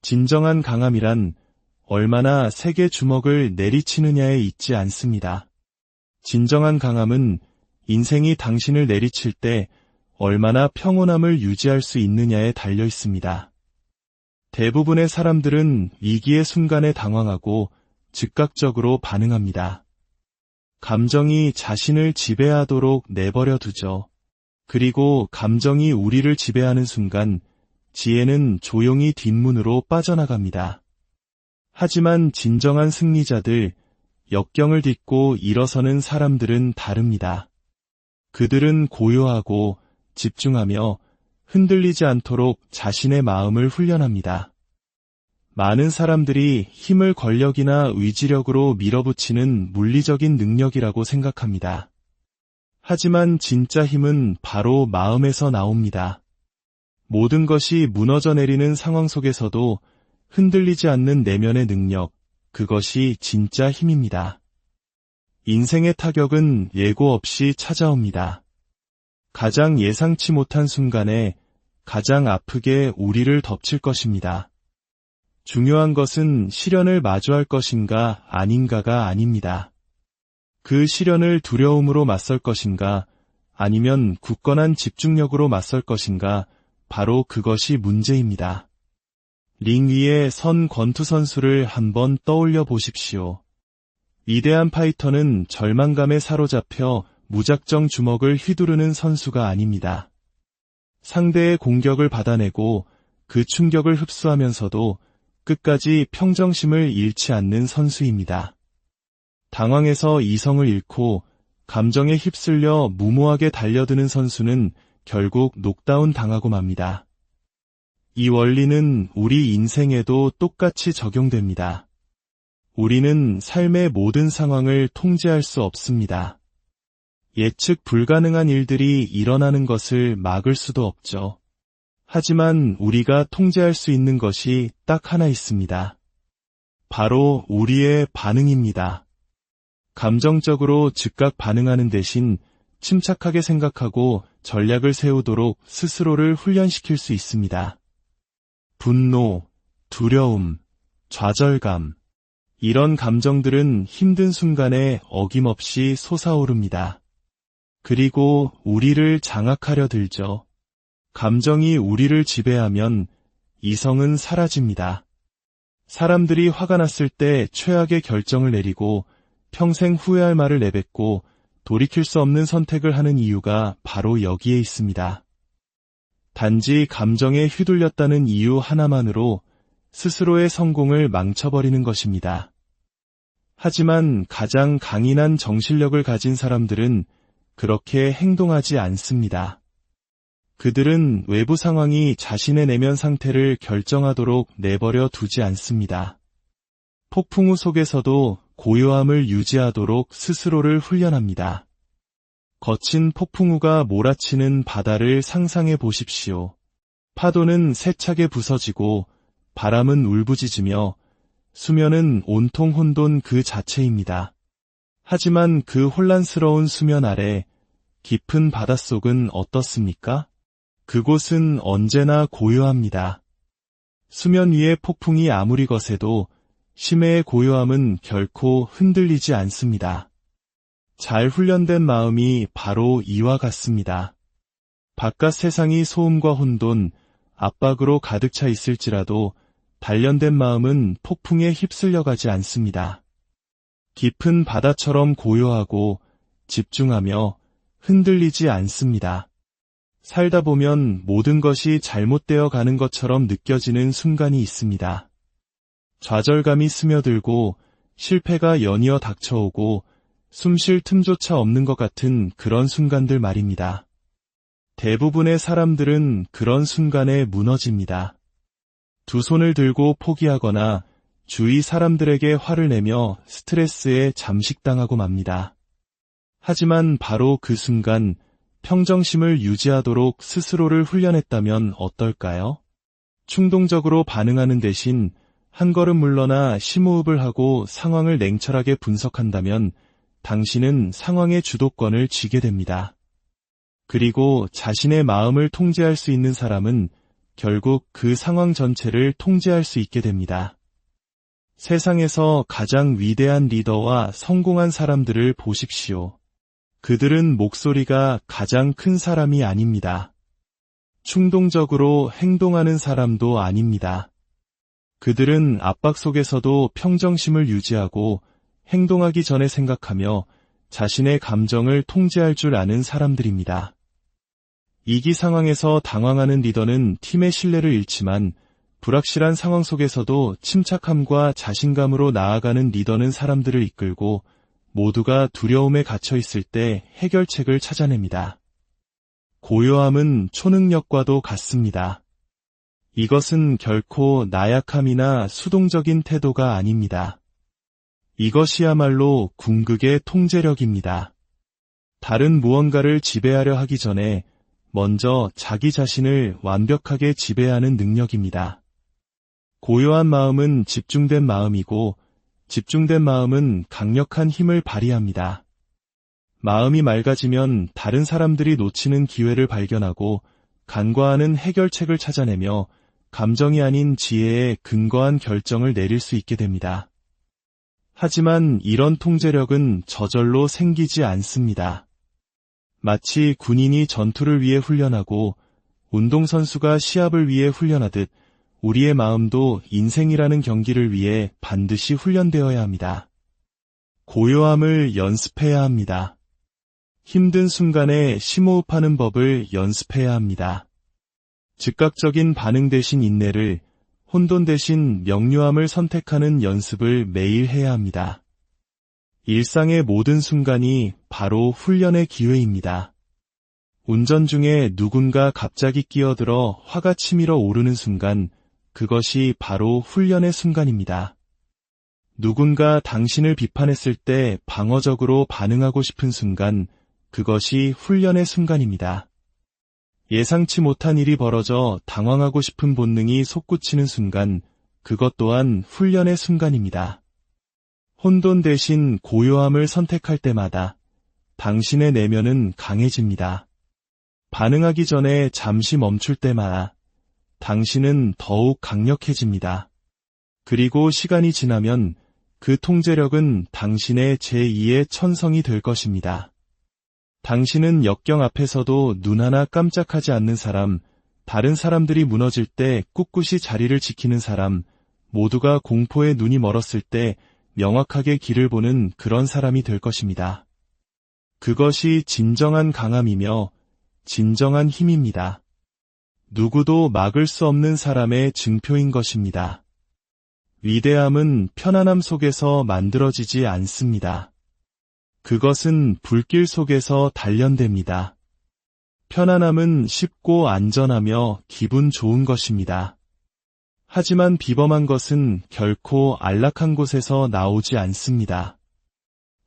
진정한 강함이란 얼마나 세게 주먹을 내리치느냐에 있지 않습니다. 진정한 강함은 인생이 당신을 내리칠 때 얼마나 평온함을 유지할 수 있느냐에 달려 있습니다. 대부분의 사람들은 위기의 순간에 당황하고 즉각적으로 반응합니다. 감정이 자신을 지배하도록 내버려 두죠. 그리고 감정이 우리를 지배하는 순간 지혜는 조용히 뒷문으로 빠져나갑니다. 하지만 진정한 승리자들, 역경을 딛고 일어서는 사람들은 다릅니다. 그들은 고요하고 집중하며 흔들리지 않도록 자신의 마음을 훈련합니다. 많은 사람들이 힘을 권력이나 의지력으로 밀어붙이는 물리적인 능력이라고 생각합니다. 하지만 진짜 힘은 바로 마음에서 나옵니다. 모든 것이 무너져 내리는 상황 속에서도 흔들리지 않는 내면의 능력, 그것이 진짜 힘입니다. 인생의 타격은 예고 없이 찾아옵니다. 가장 예상치 못한 순간에 가장 아프게 우리를 덮칠 것입니다. 중요한 것은 시련을 마주할 것인가 아닌가가 아닙니다. 그 시련을 두려움으로 맞설 것인가 아니면 굳건한 집중력으로 맞설 것인가, 바로 그것이 문제입니다. 링 위에 선 권투 선수를 한번 떠올려 보십시오. 위대한 파이터는 절망감에 사로잡혀 무작정 주먹을 휘두르는 선수가 아닙니다. 상대의 공격을 받아내고 그 충격을 흡수하면서도 끝까지 평정심을 잃지 않는 선수입니다. 당황해서 이성을 잃고 감정에 휩쓸려 무모하게 달려드는 선수는 결국 녹다운 당하고 맙니다. 이 원리는 우리 인생에도 똑같이 적용됩니다. 우리는 삶의 모든 상황을 통제할 수 없습니다. 예측 불가능한 일들이 일어나는 것을 막을 수도 없죠. 하지만 우리가 통제할 수 있는 것이 딱 하나 있습니다. 바로 우리의 반응입니다. 감정적으로 즉각 반응하는 대신 침착하게 생각하고 전략을 세우도록 스스로를 훈련시킬 수 있습니다. 분노, 두려움, 좌절감, 이런 감정들은 힘든 순간에 어김없이 솟아오릅니다. 그리고 우리를 장악하려 들죠. 감정이 우리를 지배하면 이성은 사라집니다. 사람들이 화가 났을 때 최악의 결정을 내리고 평생 후회할 말을 내뱉고 돌이킬 수 없는 선택을 하는 이유가 바로 여기에 있습니다. 단지 감정에 휘둘렸다는 이유 하나만으로 스스로의 성공을 망쳐버리는 것입니다. 하지만 가장 강인한 정신력을 가진 사람들은 그렇게 행동하지 않습니다. 그들은 외부 상황이 자신의 내면 상태를 결정하도록 내버려 두지 않습니다. 폭풍우 속에서도 고요함을 유지하도록 스스로를 훈련합니다. 거친 폭풍우가 몰아치는 바다를 상상해 보십시오. 파도는 세차게 부서지고 바람은 울부짖으며 수면은 온통 혼돈 그 자체입니다. 하지만 그 혼란스러운 수면 아래 깊은 바닷속은 어떻습니까? 그곳은 언제나 고요합니다. 수면 위의 폭풍이 아무리 거세도 심해의 고요함은 결코 흔들리지 않습니다. 잘 훈련된 마음이 바로 이와 같습니다. 바깥 세상이 소음과 혼돈, 압박으로 가득 차 있을지라도 단련된 마음은 폭풍에 휩쓸려가지 않습니다. 깊은 바다처럼 고요하고 집중하며 흔들리지 않습니다. 살다 보면 모든 것이 잘못되어 가는 것처럼 느껴지는 순간이 있습니다. 좌절감이 스며들고 실패가 연이어 닥쳐오고 숨 쉴 틈조차 없는 것 같은 그런 순간들 말입니다. 대부분의 사람들은 그런 순간에 무너집니다. 두 손을 들고 포기하거나 주위 사람들에게 화를 내며 스트레스에 잠식당하고 맙니다. 하지만 바로 그 순간 평정심을 유지하도록 스스로를 훈련했다면 어떨까요? 충동적으로 반응하는 대신 한 걸음 물러나 심호흡을 하고 상황을 냉철하게 분석한다면 당신은 상황의 주도권을 쥐게 됩니다. 그리고 자신의 마음을 통제할 수 있는 사람은 결국 그 상황 전체를 통제할 수 있게 됩니다. 세상에서 가장 위대한 리더와 성공한 사람들을 보십시오. 그들은 목소리가 가장 큰 사람이 아닙니다. 충동적으로 행동하는 사람도 아닙니다. 그들은 압박 속에서도 평정심을 유지하고 행동하기 전에 생각하며 자신의 감정을 통제할 줄 아는 사람들입니다. 위기 상황에서 당황하는 리더는 팀의 신뢰를 잃지만 불확실한 상황 속에서도 침착함과 자신감으로 나아가는 리더는 사람들을 이끌고 모두가 두려움에 갇혀 있을 때 해결책을 찾아냅니다. 고요함은 초능력과도 같습니다. 이것은 결코 나약함이나 수동적인 태도가 아닙니다. 이것이야말로 궁극의 통제력입니다. 다른 무언가를 지배하려 하기 전에 먼저 자기 자신을 완벽하게 지배하는 능력입니다. 고요한 마음은 집중된 마음이고 집중된 마음은 강력한 힘을 발휘합니다. 마음이 맑아지면 다른 사람들이 놓치는 기회를 발견하고 간과하는 해결책을 찾아내며 감정이 아닌 지혜에 근거한 결정을 내릴 수 있게 됩니다. 하지만 이런 통제력은 저절로 생기지 않습니다. 마치 군인이 전투를 위해 훈련하고 운동선수가 시합을 위해 훈련하듯 우리의 마음도 인생이라는 경기를 위해 반드시 훈련되어야 합니다. 고요함을 연습해야 합니다. 힘든 순간에 심호흡하는 법을 연습해야 합니다. 즉각적인 반응 대신 인내를, 혼돈 대신 명료함을 선택하는 연습을 매일 해야 합니다. 일상의 모든 순간이 바로 훈련의 기회입니다. 운전 중에 누군가 갑자기 끼어들어 화가 치밀어 오르는 순간, 그것이 바로 훈련의 순간입니다. 누군가 당신을 비판했을 때 방어적으로 반응하고 싶은 순간, 그것이 훈련의 순간입니다. 예상치 못한 일이 벌어져 당황하고 싶은 본능이 솟구치는 순간, 그것 또한 훈련의 순간입니다. 혼돈 대신 고요함을 선택할 때마다 당신의 내면은 강해집니다. 반응하기 전에 잠시 멈출 때마다 당신은 더욱 강력해집니다. 그리고 시간이 지나면 그 통제력은 당신의 제2의 천성이 될 것입니다. 당신은 역경 앞에서도 눈 하나 깜짝하지 않는 사람, 다른 사람들이 무너질 때 꿋꿋이 자리를 지키는 사람, 모두가 공포에 눈이 멀었을 때 명확하게 길을 보는 그런 사람이 될 것입니다. 그것이 진정한 강함이며 진정한 힘입니다. 누구도 막을 수 없는 사람의 증표인 것입니다. 위대함은 편안함 속에서 만들어지지 않습니다. 그것은 불길 속에서 단련됩니다. 편안함은 쉽고 안전하며 기분 좋은 것입니다. 하지만 비범한 것은 결코 안락한 곳에서 나오지 않습니다.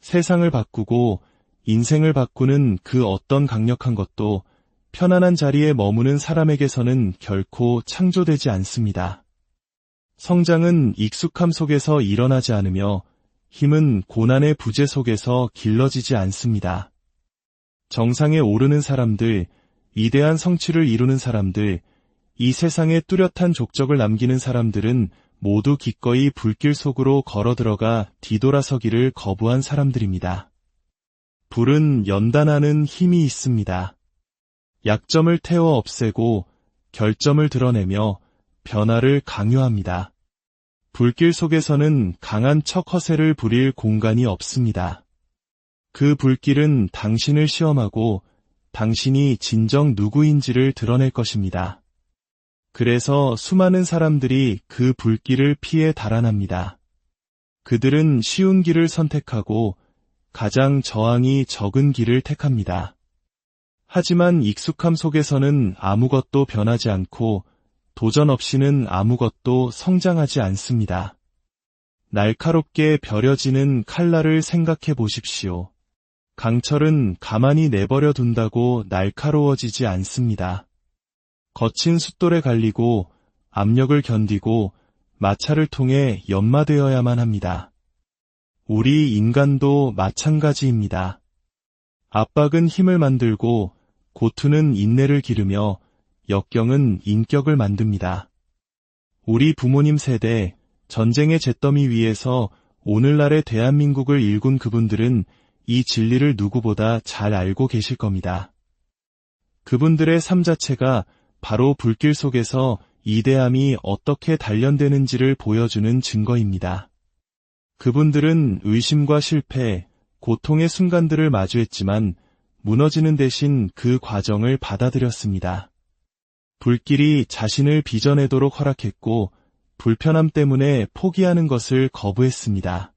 세상을 바꾸고 인생을 바꾸는 그 어떤 강력한 것도 편안한 자리에 머무는 사람에게서는 결코 창조되지 않습니다. 성장은 익숙함 속에서 일어나지 않으며 힘은 고난의 부재 속에서 길러지지 않습니다. 정상에 오르는 사람들, 위대한 성취를 이루는 사람들, 이 세상에 뚜렷한 족적을 남기는 사람들은 모두 기꺼이 불길 속으로 걸어 들어가 뒤돌아서기를 거부한 사람들입니다. 불은 연단하는 힘이 있습니다. 약점을 태워 없애고 결점을 드러내며 변화를 강요합니다. 불길 속에서는 강한 척 허세를 부릴 공간이 없습니다. 그 불길은 당신을 시험하고 당신이 진정 누구인지를 드러낼 것입니다. 그래서 수많은 사람들이 그 불길을 피해 달아납니다. 그들은 쉬운 길을 선택하고 가장 저항이 적은 길을 택합니다. 하지만 익숙함 속에서는 아무것도 변하지 않고 도전 없이는 아무것도 성장하지 않습니다. 날카롭게 벼려지는 칼날을 생각해 보십시오. 강철은 가만히 내버려 둔다고 날카로워지지 않습니다. 거친 숫돌에 갈리고 압력을 견디고 마찰을 통해 연마되어야만 합니다. 우리 인간도 마찬가지입니다. 압박은 힘을 만들고 고투는 인내를 기르며 역경은 인격을 만듭니다. 우리 부모님 세대, 전쟁의 잿더미 위에서 오늘날의 대한민국을 일군 그분들은 이 진리를 누구보다 잘 알고 계실 겁니다. 그분들의 삶 자체가 바로 불길 속에서 이대함이 어떻게 단련되는지를 보여주는 증거입니다. 그분들은 의심과 실패, 고통의 순간들을 마주했지만 무너지는 대신 그 과정을 받아들였습니다. 불길이 자신을 빚어내도록 허락했고 불편함 때문에 포기하는 것을 거부했습니다.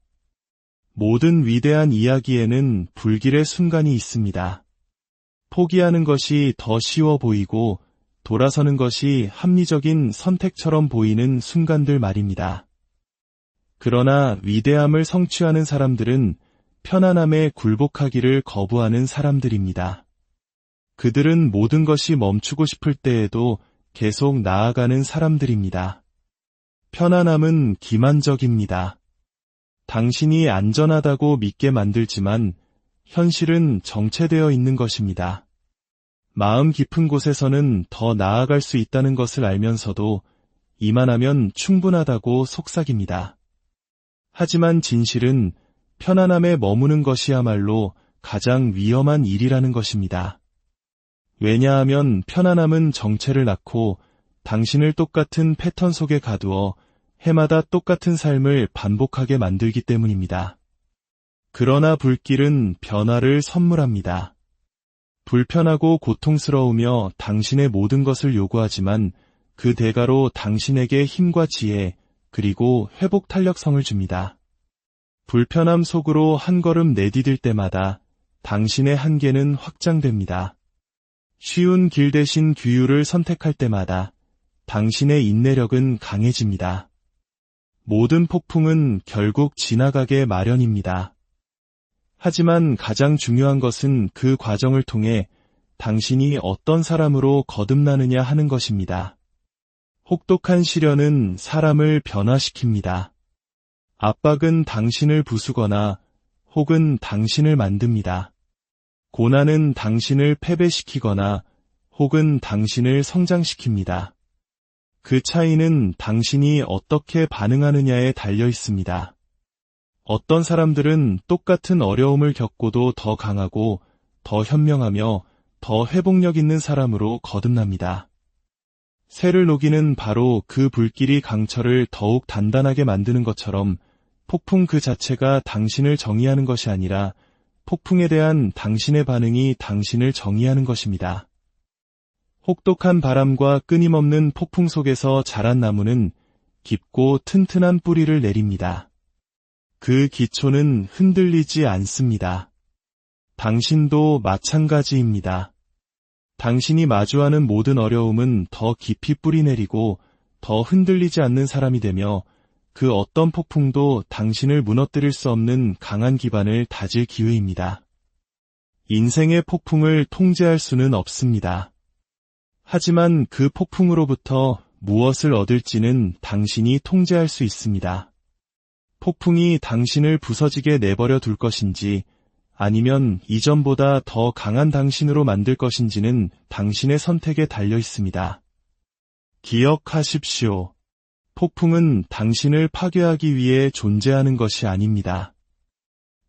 모든 위대한 이야기에는 불길의 순간이 있습니다. 포기하는 것이 더 쉬워 보이고 돌아서는 것이 합리적인 선택처럼 보이는 순간들 말입니다. 그러나 위대함을 성취하는 사람들은 편안함에 굴복하기를 거부하는 사람들입니다. 그들은 모든 것이 멈추고 싶을 때에도 계속 나아가는 사람들입니다. 편안함은 기만적입니다. 당신이 안전하다고 믿게 만들지만 현실은 정체되어 있는 것입니다. 마음 깊은 곳에서는 더 나아갈 수 있다는 것을 알면서도 이만하면 충분하다고 속삭입니다. 하지만 진실은 편안함에 머무는 것이야말로 가장 위험한 일이라는 것입니다. 왜냐하면 편안함은 정체를 낳고 당신을 똑같은 패턴 속에 가두어 해마다 똑같은 삶을 반복하게 만들기 때문입니다. 그러나 불길은 변화를 선물합니다. 불편하고 고통스러우며 당신의 모든 것을 요구하지만 그 대가로 당신에게 힘과 지혜 그리고 회복 탄력성을 줍니다. 불편함 속으로 한 걸음 내디딜 때마다 당신의 한계는 확장됩니다. 쉬운 길 대신 규율을 선택할 때마다 당신의 인내력은 강해집니다. 모든 폭풍은 결국 지나가게 마련입니다. 하지만 가장 중요한 것은 그 과정을 통해 당신이 어떤 사람으로 거듭나느냐 하는 것입니다. 혹독한 시련은 사람을 변화시킵니다. 압박은 당신을 부수거나 혹은 당신을 만듭니다. 고난은 당신을 패배시키거나 혹은 당신을 성장시킵니다. 그 차이는 당신이 어떻게 반응하느냐에 달려 있습니다. 어떤 사람들은 똑같은 어려움을 겪고도 더 강하고 더 현명하며 더 회복력 있는 사람으로 거듭납니다. 쇠를 녹이는 바로 그 불길이 강철을 더욱 단단하게 만드는 것처럼 폭풍 그 자체가 당신을 정의하는 것이 아니라 폭풍에 대한 당신의 반응이 당신을 정의하는 것입니다. 혹독한 바람과 끊임없는 폭풍 속에서 자란 나무는 깊고 튼튼한 뿌리를 내립니다. 그 기초는 흔들리지 않습니다. 당신도 마찬가지입니다. 당신이 마주하는 모든 어려움은 더 깊이 뿌리내리고 더 흔들리지 않는 사람이 되며 그 어떤 폭풍도 당신을 무너뜨릴 수 없는 강한 기반을 다질 기회입니다. 인생의 폭풍을 통제할 수는 없습니다. 하지만 그 폭풍으로부터 무엇을 얻을지는 당신이 통제할 수 있습니다. 폭풍이 당신을 부서지게 내버려 둘 것인지 아니면 이전보다 더 강한 당신으로 만들 것인지는 당신의 선택에 달려 있습니다. 기억하십시오. 폭풍은 당신을 파괴하기 위해 존재하는 것이 아닙니다.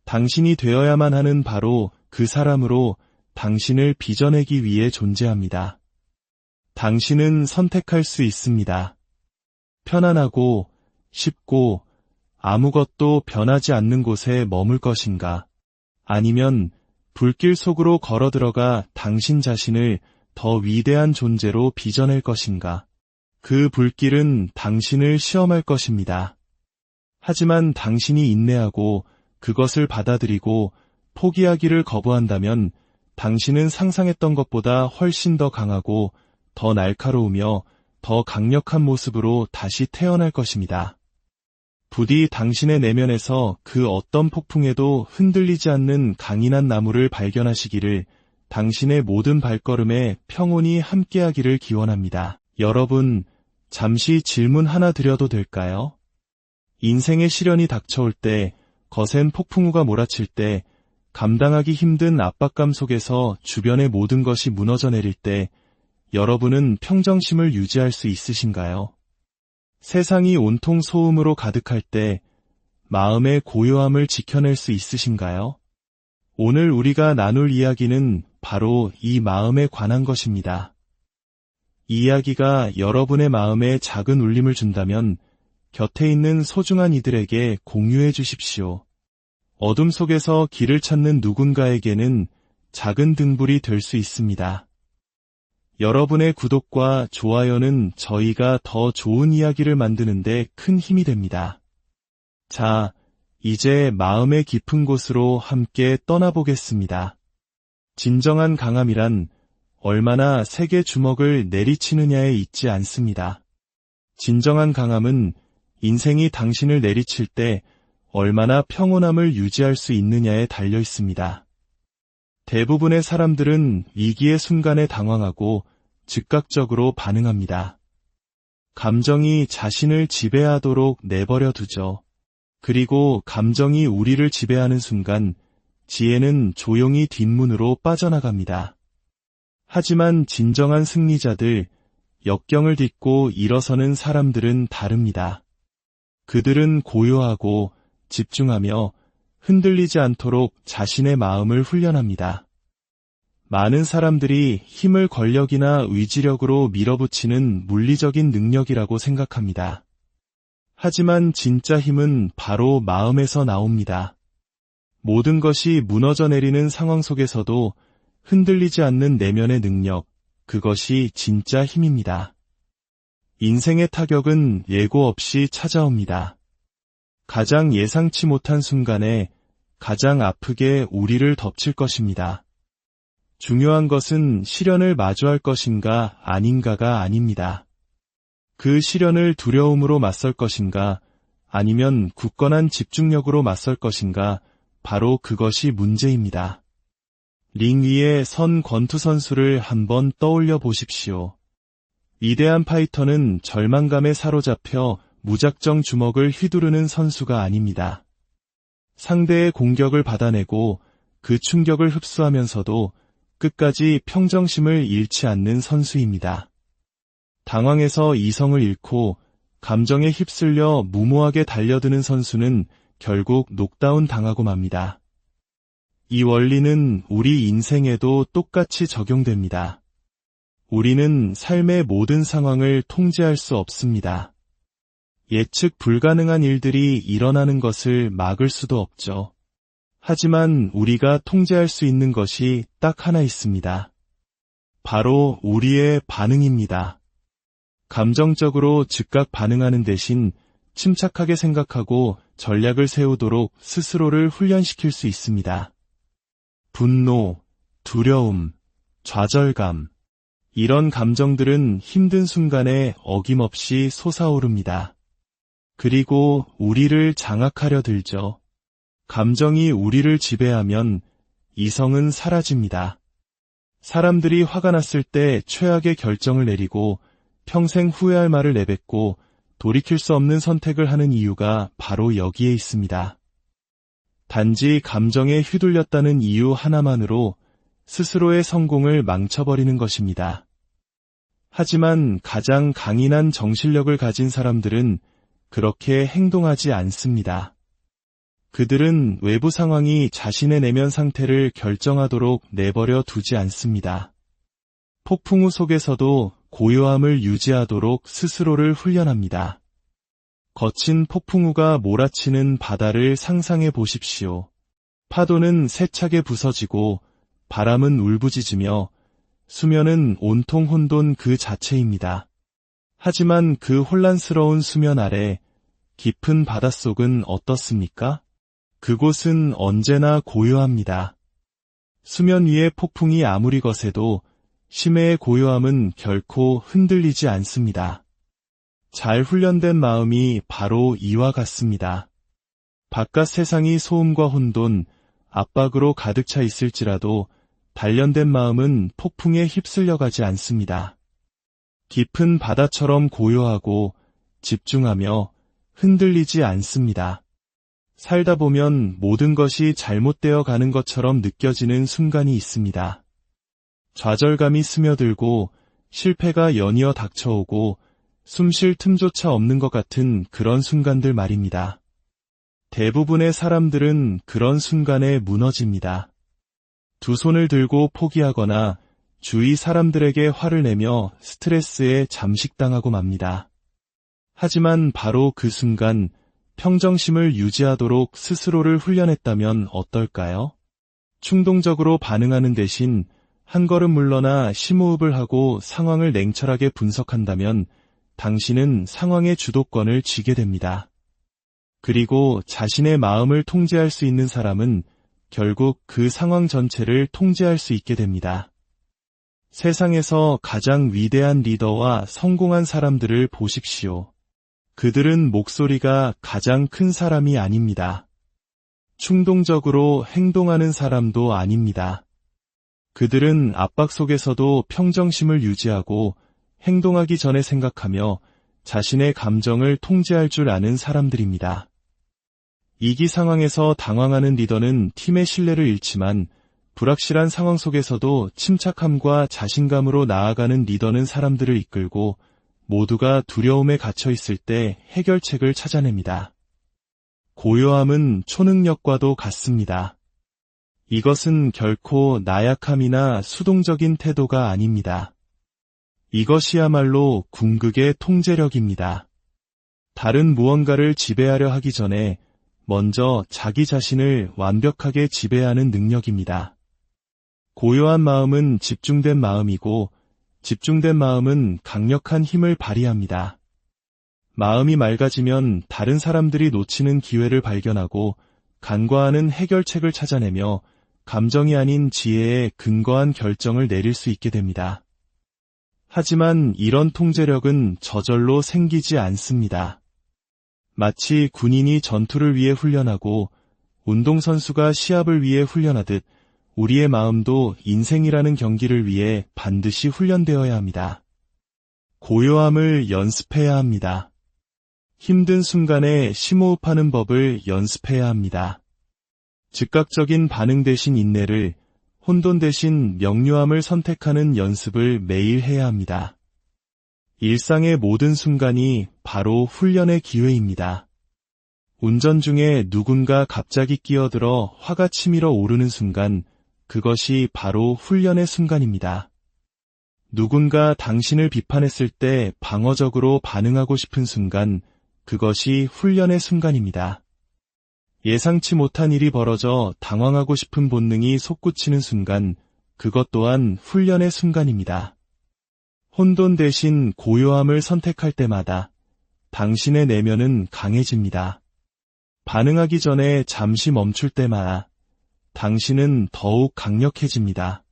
당신이 되어야만 하는 바로 그 사람으로 당신을 빚어내기 위해 존재합니다. 당신은 선택할 수 있습니다. 편안하고 쉽고 아무것도 변하지 않는 곳에 머물 것인가? 아니면 불길 속으로 걸어 들어가 당신 자신을 더 위대한 존재로 빚어낼 것인가? 그 불길은 당신을 시험할 것입니다. 하지만 당신이 인내하고 그것을 받아들이고 포기하기를 거부한다면 당신은 상상했던 것보다 훨씬 더 강하고 더 날카로우며 더 강력한 모습으로 다시 태어날 것입니다. 부디 당신의 내면에서 그 어떤 폭풍에도 흔들리지 않는 강인한 나무를 발견하시기를 당신의 모든 발걸음에 평온이 함께하기를 기원합니다. 여러분, 잠시 질문 하나 드려도 될까요? 인생의 시련이 닥쳐올 때, 거센 폭풍우가 몰아칠 때, 감당하기 힘든 압박감 속에서 주변의 모든 것이 무너져 내릴 때, 여러분은 평정심을 유지할 수 있으신가요? 세상이 온통 소음으로 가득할 때, 마음의 고요함을 지켜낼 수 있으신가요? 오늘 우리가 나눌 이야기는 바로 이 마음에 관한 것입니다. 이 이야기가 여러분의 마음에 작은 울림을 준다면 곁에 있는 소중한 이들에게 공유해 주십시오. 어둠 속에서 길을 찾는 누군가에게는 작은 등불이 될 수 있습니다. 여러분의 구독과 좋아요는 저희가 더 좋은 이야기를 만드는데 큰 힘이 됩니다. 자, 이제 마음의 깊은 곳으로 함께 떠나보겠습니다. 진정한 강함이란 얼마나 세게 주먹을 내리치느냐에 있지 않습니다. 진정한 강함은 인생이 당신을 내리칠 때 얼마나 평온함을 유지할 수 있느냐에 달려 있습니다. 대부분의 사람들은 위기의 순간에 당황하고 즉각적으로 반응합니다. 감정이 자신을 지배하도록 내버려 두죠. 그리고 감정이 우리를 지배하는 순간 지혜는 조용히 뒷문으로 빠져나갑니다. 하지만 진정한 승리자들, 역경을 딛고 일어서는 사람들은 다릅니다. 그들은 고요하고 집중하며 흔들리지 않도록 자신의 마음을 훈련합니다. 많은 사람들이 힘을 권력이나 의지력으로 밀어붙이는 물리적인 능력이라고 생각합니다. 하지만 진짜 힘은 바로 마음에서 나옵니다. 모든 것이 무너져 내리는 상황 속에서도 흔들리지 않는 내면의 능력, 그것이 진짜 힘입니다. 인생의 타격은 예고 없이 찾아옵니다. 가장 예상치 못한 순간에 가장 아프게 우리를 덮칠 것입니다. 중요한 것은 시련을 마주할 것인가 아닌가가 아닙니다. 그 시련을 두려움으로 맞설 것인가 아니면 굳건한 집중력으로 맞설 것인가 바로 그것이 문제입니다. 링 위에 선 권투 선수를 한번 떠올려 보십시오. 위대한 파이터는 절망감에 사로잡혀 무작정 주먹을 휘두르는 선수가 아닙니다. 상대의 공격을 받아내고 그 충격을 흡수하면서도 끝까지 평정심을 잃지 않는 선수입니다. 당황해서 이성을 잃고 감정에 휩쓸려 무모하게 달려드는 선수는 결국 녹다운 당하고 맙니다. 이 원리는 우리 인생에도 똑같이 적용됩니다. 우리는 삶의 모든 상황을 통제할 수 없습니다. 예측 불가능한 일들이 일어나는 것을 막을 수도 없죠. 하지만 우리가 통제할 수 있는 것이 딱 하나 있습니다. 바로 우리의 반응입니다. 감정적으로 즉각 반응하는 대신 침착하게 생각하고 전략을 세우도록 스스로를 훈련시킬 수 있습니다. 분노, 두려움, 좌절감, 이런 감정들은 힘든 순간에 어김없이 솟아오릅니다. 그리고 우리를 장악하려 들죠. 감정이 우리를 지배하면 이성은 사라집니다. 사람들이 화가 났을 때 최악의 결정을 내리고 평생 후회할 말을 내뱉고 돌이킬 수 없는 선택을 하는 이유가 바로 여기에 있습니다. 단지 감정에 휘둘렸다는 이유 하나만으로 스스로의 성공을 망쳐버리는 것입니다. 하지만 가장 강인한 정신력을 가진 사람들은 그렇게 행동하지 않습니다. 그들은 외부 상황이 자신의 내면 상태를 결정하도록 내버려 두지 않습니다. 폭풍우 속에서도 고요함을 유지하도록 스스로를 훈련합니다. 거친 폭풍우가 몰아치는 바다를 상상해 보십시오. 파도는 세차게 부서지고 바람은 울부짖으며 수면은 온통 혼돈 그 자체입니다. 하지만 그 혼란스러운 수면 아래 깊은 바닷속은 어떻습니까? 그곳은 언제나 고요합니다. 수면 위의 폭풍이 아무리 거세도 심해의 고요함은 결코 흔들리지 않습니다. 잘 훈련된 마음이 바로 이와 같습니다. 바깥 세상이 소음과 혼돈, 압박으로 가득 차 있을지라도 단련된 마음은 폭풍에 휩쓸려 가지 않습니다. 깊은 바다처럼 고요하고 집중하며 흔들리지 않습니다. 살다 보면 모든 것이 잘못되어 가는 것처럼 느껴지는 순간이 있습니다. 좌절감이 스며들고 실패가 연이어 닥쳐오고 숨쉴 틈조차 없는 것 같은 그런 순간들 말입니다. 대부분의 사람들은 그런 순간에 무너집니다. 두 손을 들고 포기하거나 주위 사람들에게 화를 내며 스트레스에 잠식당하고 맙니다. 하지만 바로 그 순간 평정심을 유지하도록 스스로를 훈련했다면 어떨까요? 충동적으로 반응하는 대신 한 걸음 물러나 심호흡을 하고 상황을 냉철하게 분석한다면 당신은 상황의 주도권을 쥐게 됩니다. 그리고 자신의 마음을 통제할 수 있는 사람은 결국 그 상황 전체를 통제할 수 있게 됩니다. 세상에서 가장 위대한 리더와 성공한 사람들을 보십시오. 그들은 목소리가 가장 큰 사람이 아닙니다. 충동적으로 행동하는 사람도 아닙니다. 그들은 압박 속에서도 평정심을 유지하고 행동하기 전에 생각하며 자신의 감정을 통제할 줄 아는 사람들입니다. 위기 상황에서 당황하는 리더는 팀의 신뢰를 잃지만 불확실한 상황 속에서도 침착함과 자신감으로 나아가는 리더는 사람들을 이끌고 모두가 두려움에 갇혀 있을 때 해결책을 찾아냅니다. 고요함은 초능력과도 같습니다. 이것은 결코 나약함이나 수동적인 태도가 아닙니다. 이것이야말로 궁극의 통제력입니다. 다른 무언가를 지배하려 하기 전에 먼저 자기 자신을 완벽하게 지배하는 능력입니다. 고요한 마음은 집중된 마음이고 집중된 마음은 강력한 힘을 발휘합니다. 마음이 맑아지면 다른 사람들이 놓치는 기회를 발견하고 간과하는 해결책을 찾아내며 감정이 아닌 지혜에 근거한 결정을 내릴 수 있게 됩니다. 하지만 이런 통제력은 저절로 생기지 않습니다. 마치 군인이 전투를 위해 훈련하고 운동선수가 시합을 위해 훈련하듯 우리의 마음도 인생이라는 경기를 위해 반드시 훈련되어야 합니다. 고요함을 연습해야 합니다. 힘든 순간에 심호흡하는 법을 연습해야 합니다. 즉각적인 반응 대신 인내를, 혼돈 대신 명료함을 선택하는 연습을 매일 해야 합니다. 일상의 모든 순간이 바로 훈련의 기회입니다. 운전 중에 누군가 갑자기 끼어들어 화가 치밀어 오르는 순간, 그것이 바로 훈련의 순간입니다. 누군가 당신을 비판했을 때 방어적으로 반응하고 싶은 순간, 그것이 훈련의 순간입니다. 예상치 못한 일이 벌어져 당황하고 싶은 본능이 솟구치는 순간, 그것 또한 훈련의 순간입니다. 혼돈 대신 고요함을 선택할 때마다 당신의 내면은 강해집니다. 반응하기 전에 잠시 멈출 때마다 당신은 더욱 강력해집니다.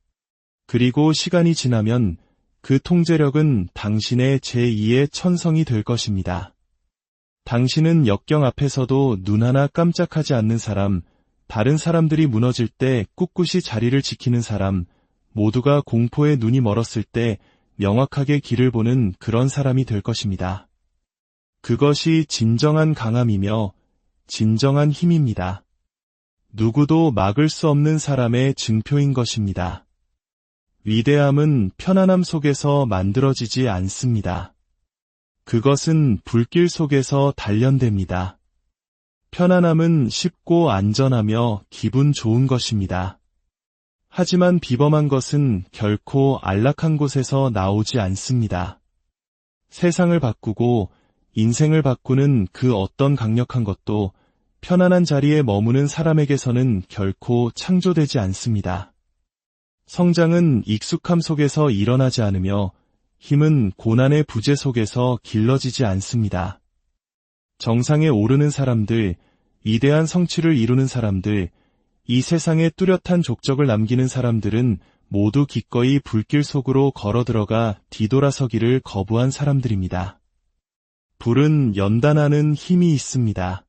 그리고 시간이 지나면 그 통제력은 당신의 제2의 천성이 될 것입니다. 당신은 역경 앞에서도 눈 하나 깜짝하지 않는 사람, 다른 사람들이 무너질 때 꿋꿋이 자리를 지키는 사람, 모두가 공포에 눈이 멀었을 때 명확하게 길을 보는 그런 사람이 될 것입니다. 그것이 진정한 강함이며 진정한 힘입니다. 누구도 막을 수 없는 사람의 증표인 것입니다. 위대함은 편안함 속에서 만들어지지 않습니다. 그것은 불길 속에서 단련됩니다. 편안함은 쉽고 안전하며 기분 좋은 것입니다. 하지만 비범한 것은 결코 안락한 곳에서 나오지 않습니다. 세상을 바꾸고 인생을 바꾸는 그 어떤 강력한 것도 편안한 자리에 머무는 사람에게서는 결코 창조되지 않습니다. 성장은 익숙함 속에서 일어나지 않으며 힘은 고난의 부재 속에서 길러지지 않습니다. 정상에 오르는 사람들, 위대한 성취를 이루는 사람들, 이 세상에 뚜렷한 족적을 남기는 사람들은 모두 기꺼이 불길 속으로 걸어 들어가 뒤돌아서기를 거부한 사람들입니다. 불은 연단하는 힘이 있습니다.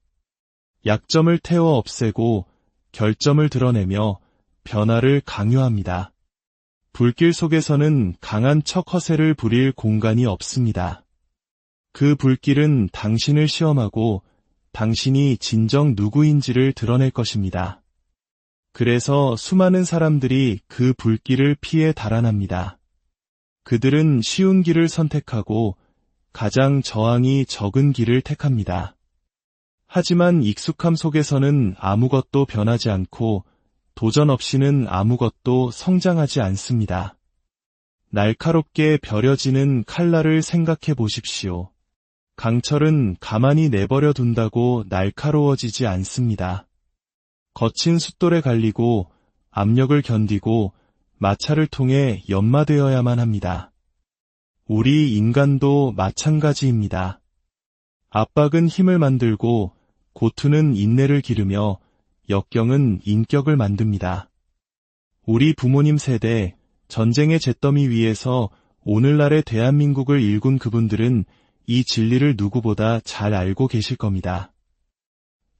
약점을 태워 없애고 결점을 드러내며 변화를 강요합니다. 불길 속에서는 강한 척 허세를 부릴 공간이 없습니다. 그 불길은 당신을 시험하고 당신이 진정 누구인지를 드러낼 것입니다. 그래서 수많은 사람들이 그 불길을 피해 달아납니다. 그들은 쉬운 길을 선택하고 가장 저항이 적은 길을 택합니다. 하지만 익숙함 속에서는 아무것도 변하지 않고 도전 없이는 아무것도 성장하지 않습니다. 날카롭게 벼려지는 칼날을 생각해 보십시오. 강철은 가만히 내버려 둔다고 날카로워지지 않습니다. 거친 숫돌에 갈리고 압력을 견디고 마찰을 통해 연마되어야만 합니다. 우리 인간도 마찬가지입니다. 압박은 힘을 만들고 고투는 인내를 기르며 역경은 인격을 만듭니다. 우리 부모님 세대, 전쟁의 잿더미 위에서 오늘날의 대한민국을 일군 그분들은 이 진리를 누구보다 잘 알고 계실 겁니다.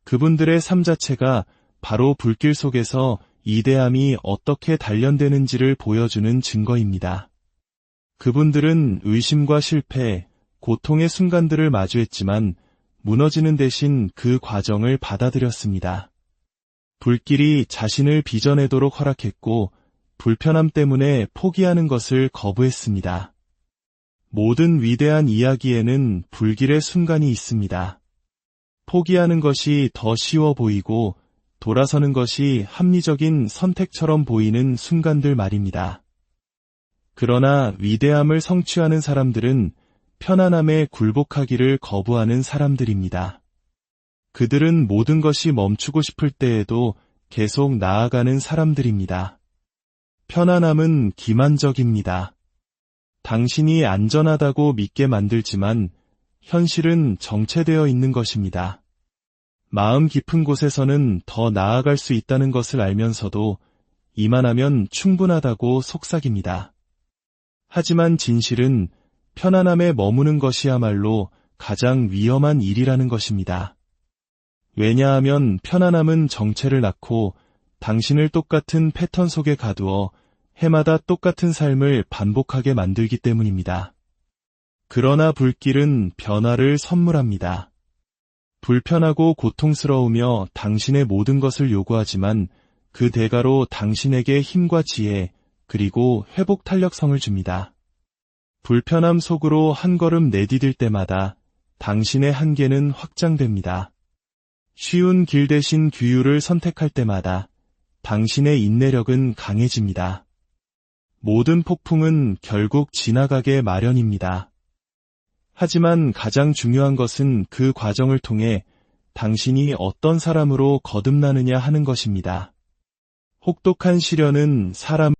그분들의 삶 자체가 바로 불길 속에서 이대함이 어떻게 단련되는지를 보여주는 증거입니다. 그분들은 의심과 실패, 고통의 순간들을 마주했지만 무너지는 대신 그 과정을 받아들였습니다. 불길이 자신을 빚어내도록 허락했고 불편함 때문에 포기하는 것을 거부했습니다. 모든 위대한 이야기에는 불길의 순간이 있습니다. 포기하는 것이 더 쉬워 보이고 돌아서는 것이 합리적인 선택처럼 보이는 순간들 말입니다. 그러나 위대함을 성취하는 사람들은 편안함에 굴복하기를 거부하는 사람들입니다. 그들은 모든 것이 멈추고 싶을 때에도 계속 나아가는 사람들입니다. 편안함은 기만적입니다. 당신이 안전하다고 믿게 만들지만 현실은 정체되어 있는 것입니다. 마음 깊은 곳에서는 더 나아갈 수 있다는 것을 알면서도 이만하면 충분하다고 속삭입니다. 하지만 진실은 편안함에 머무는 것이야말로 가장 위험한 일이라는 것입니다. 왜냐하면 편안함은 정체를 낳고 당신을 똑같은 패턴 속에 가두어 해마다 똑같은 삶을 반복하게 만들기 때문입니다. 그러나 불길은 변화를 선물합니다. 불편하고 고통스러우며 당신의 모든 것을 요구하지만 그 대가로 당신에게 힘과 지혜, 그리고 회복 탄력성을 줍니다. 불편함 속으로 한 걸음 내디딜 때마다 당신의 한계는 확장됩니다. 쉬운 길 대신 규율을 선택할 때마다 당신의 인내력은 강해집니다. 모든 폭풍은 결국 지나가게 마련입니다. 하지만 가장 중요한 것은 그 과정을 통해 당신이 어떤 사람으로 거듭나느냐 하는 것입니다. 혹독한 시련은 사람을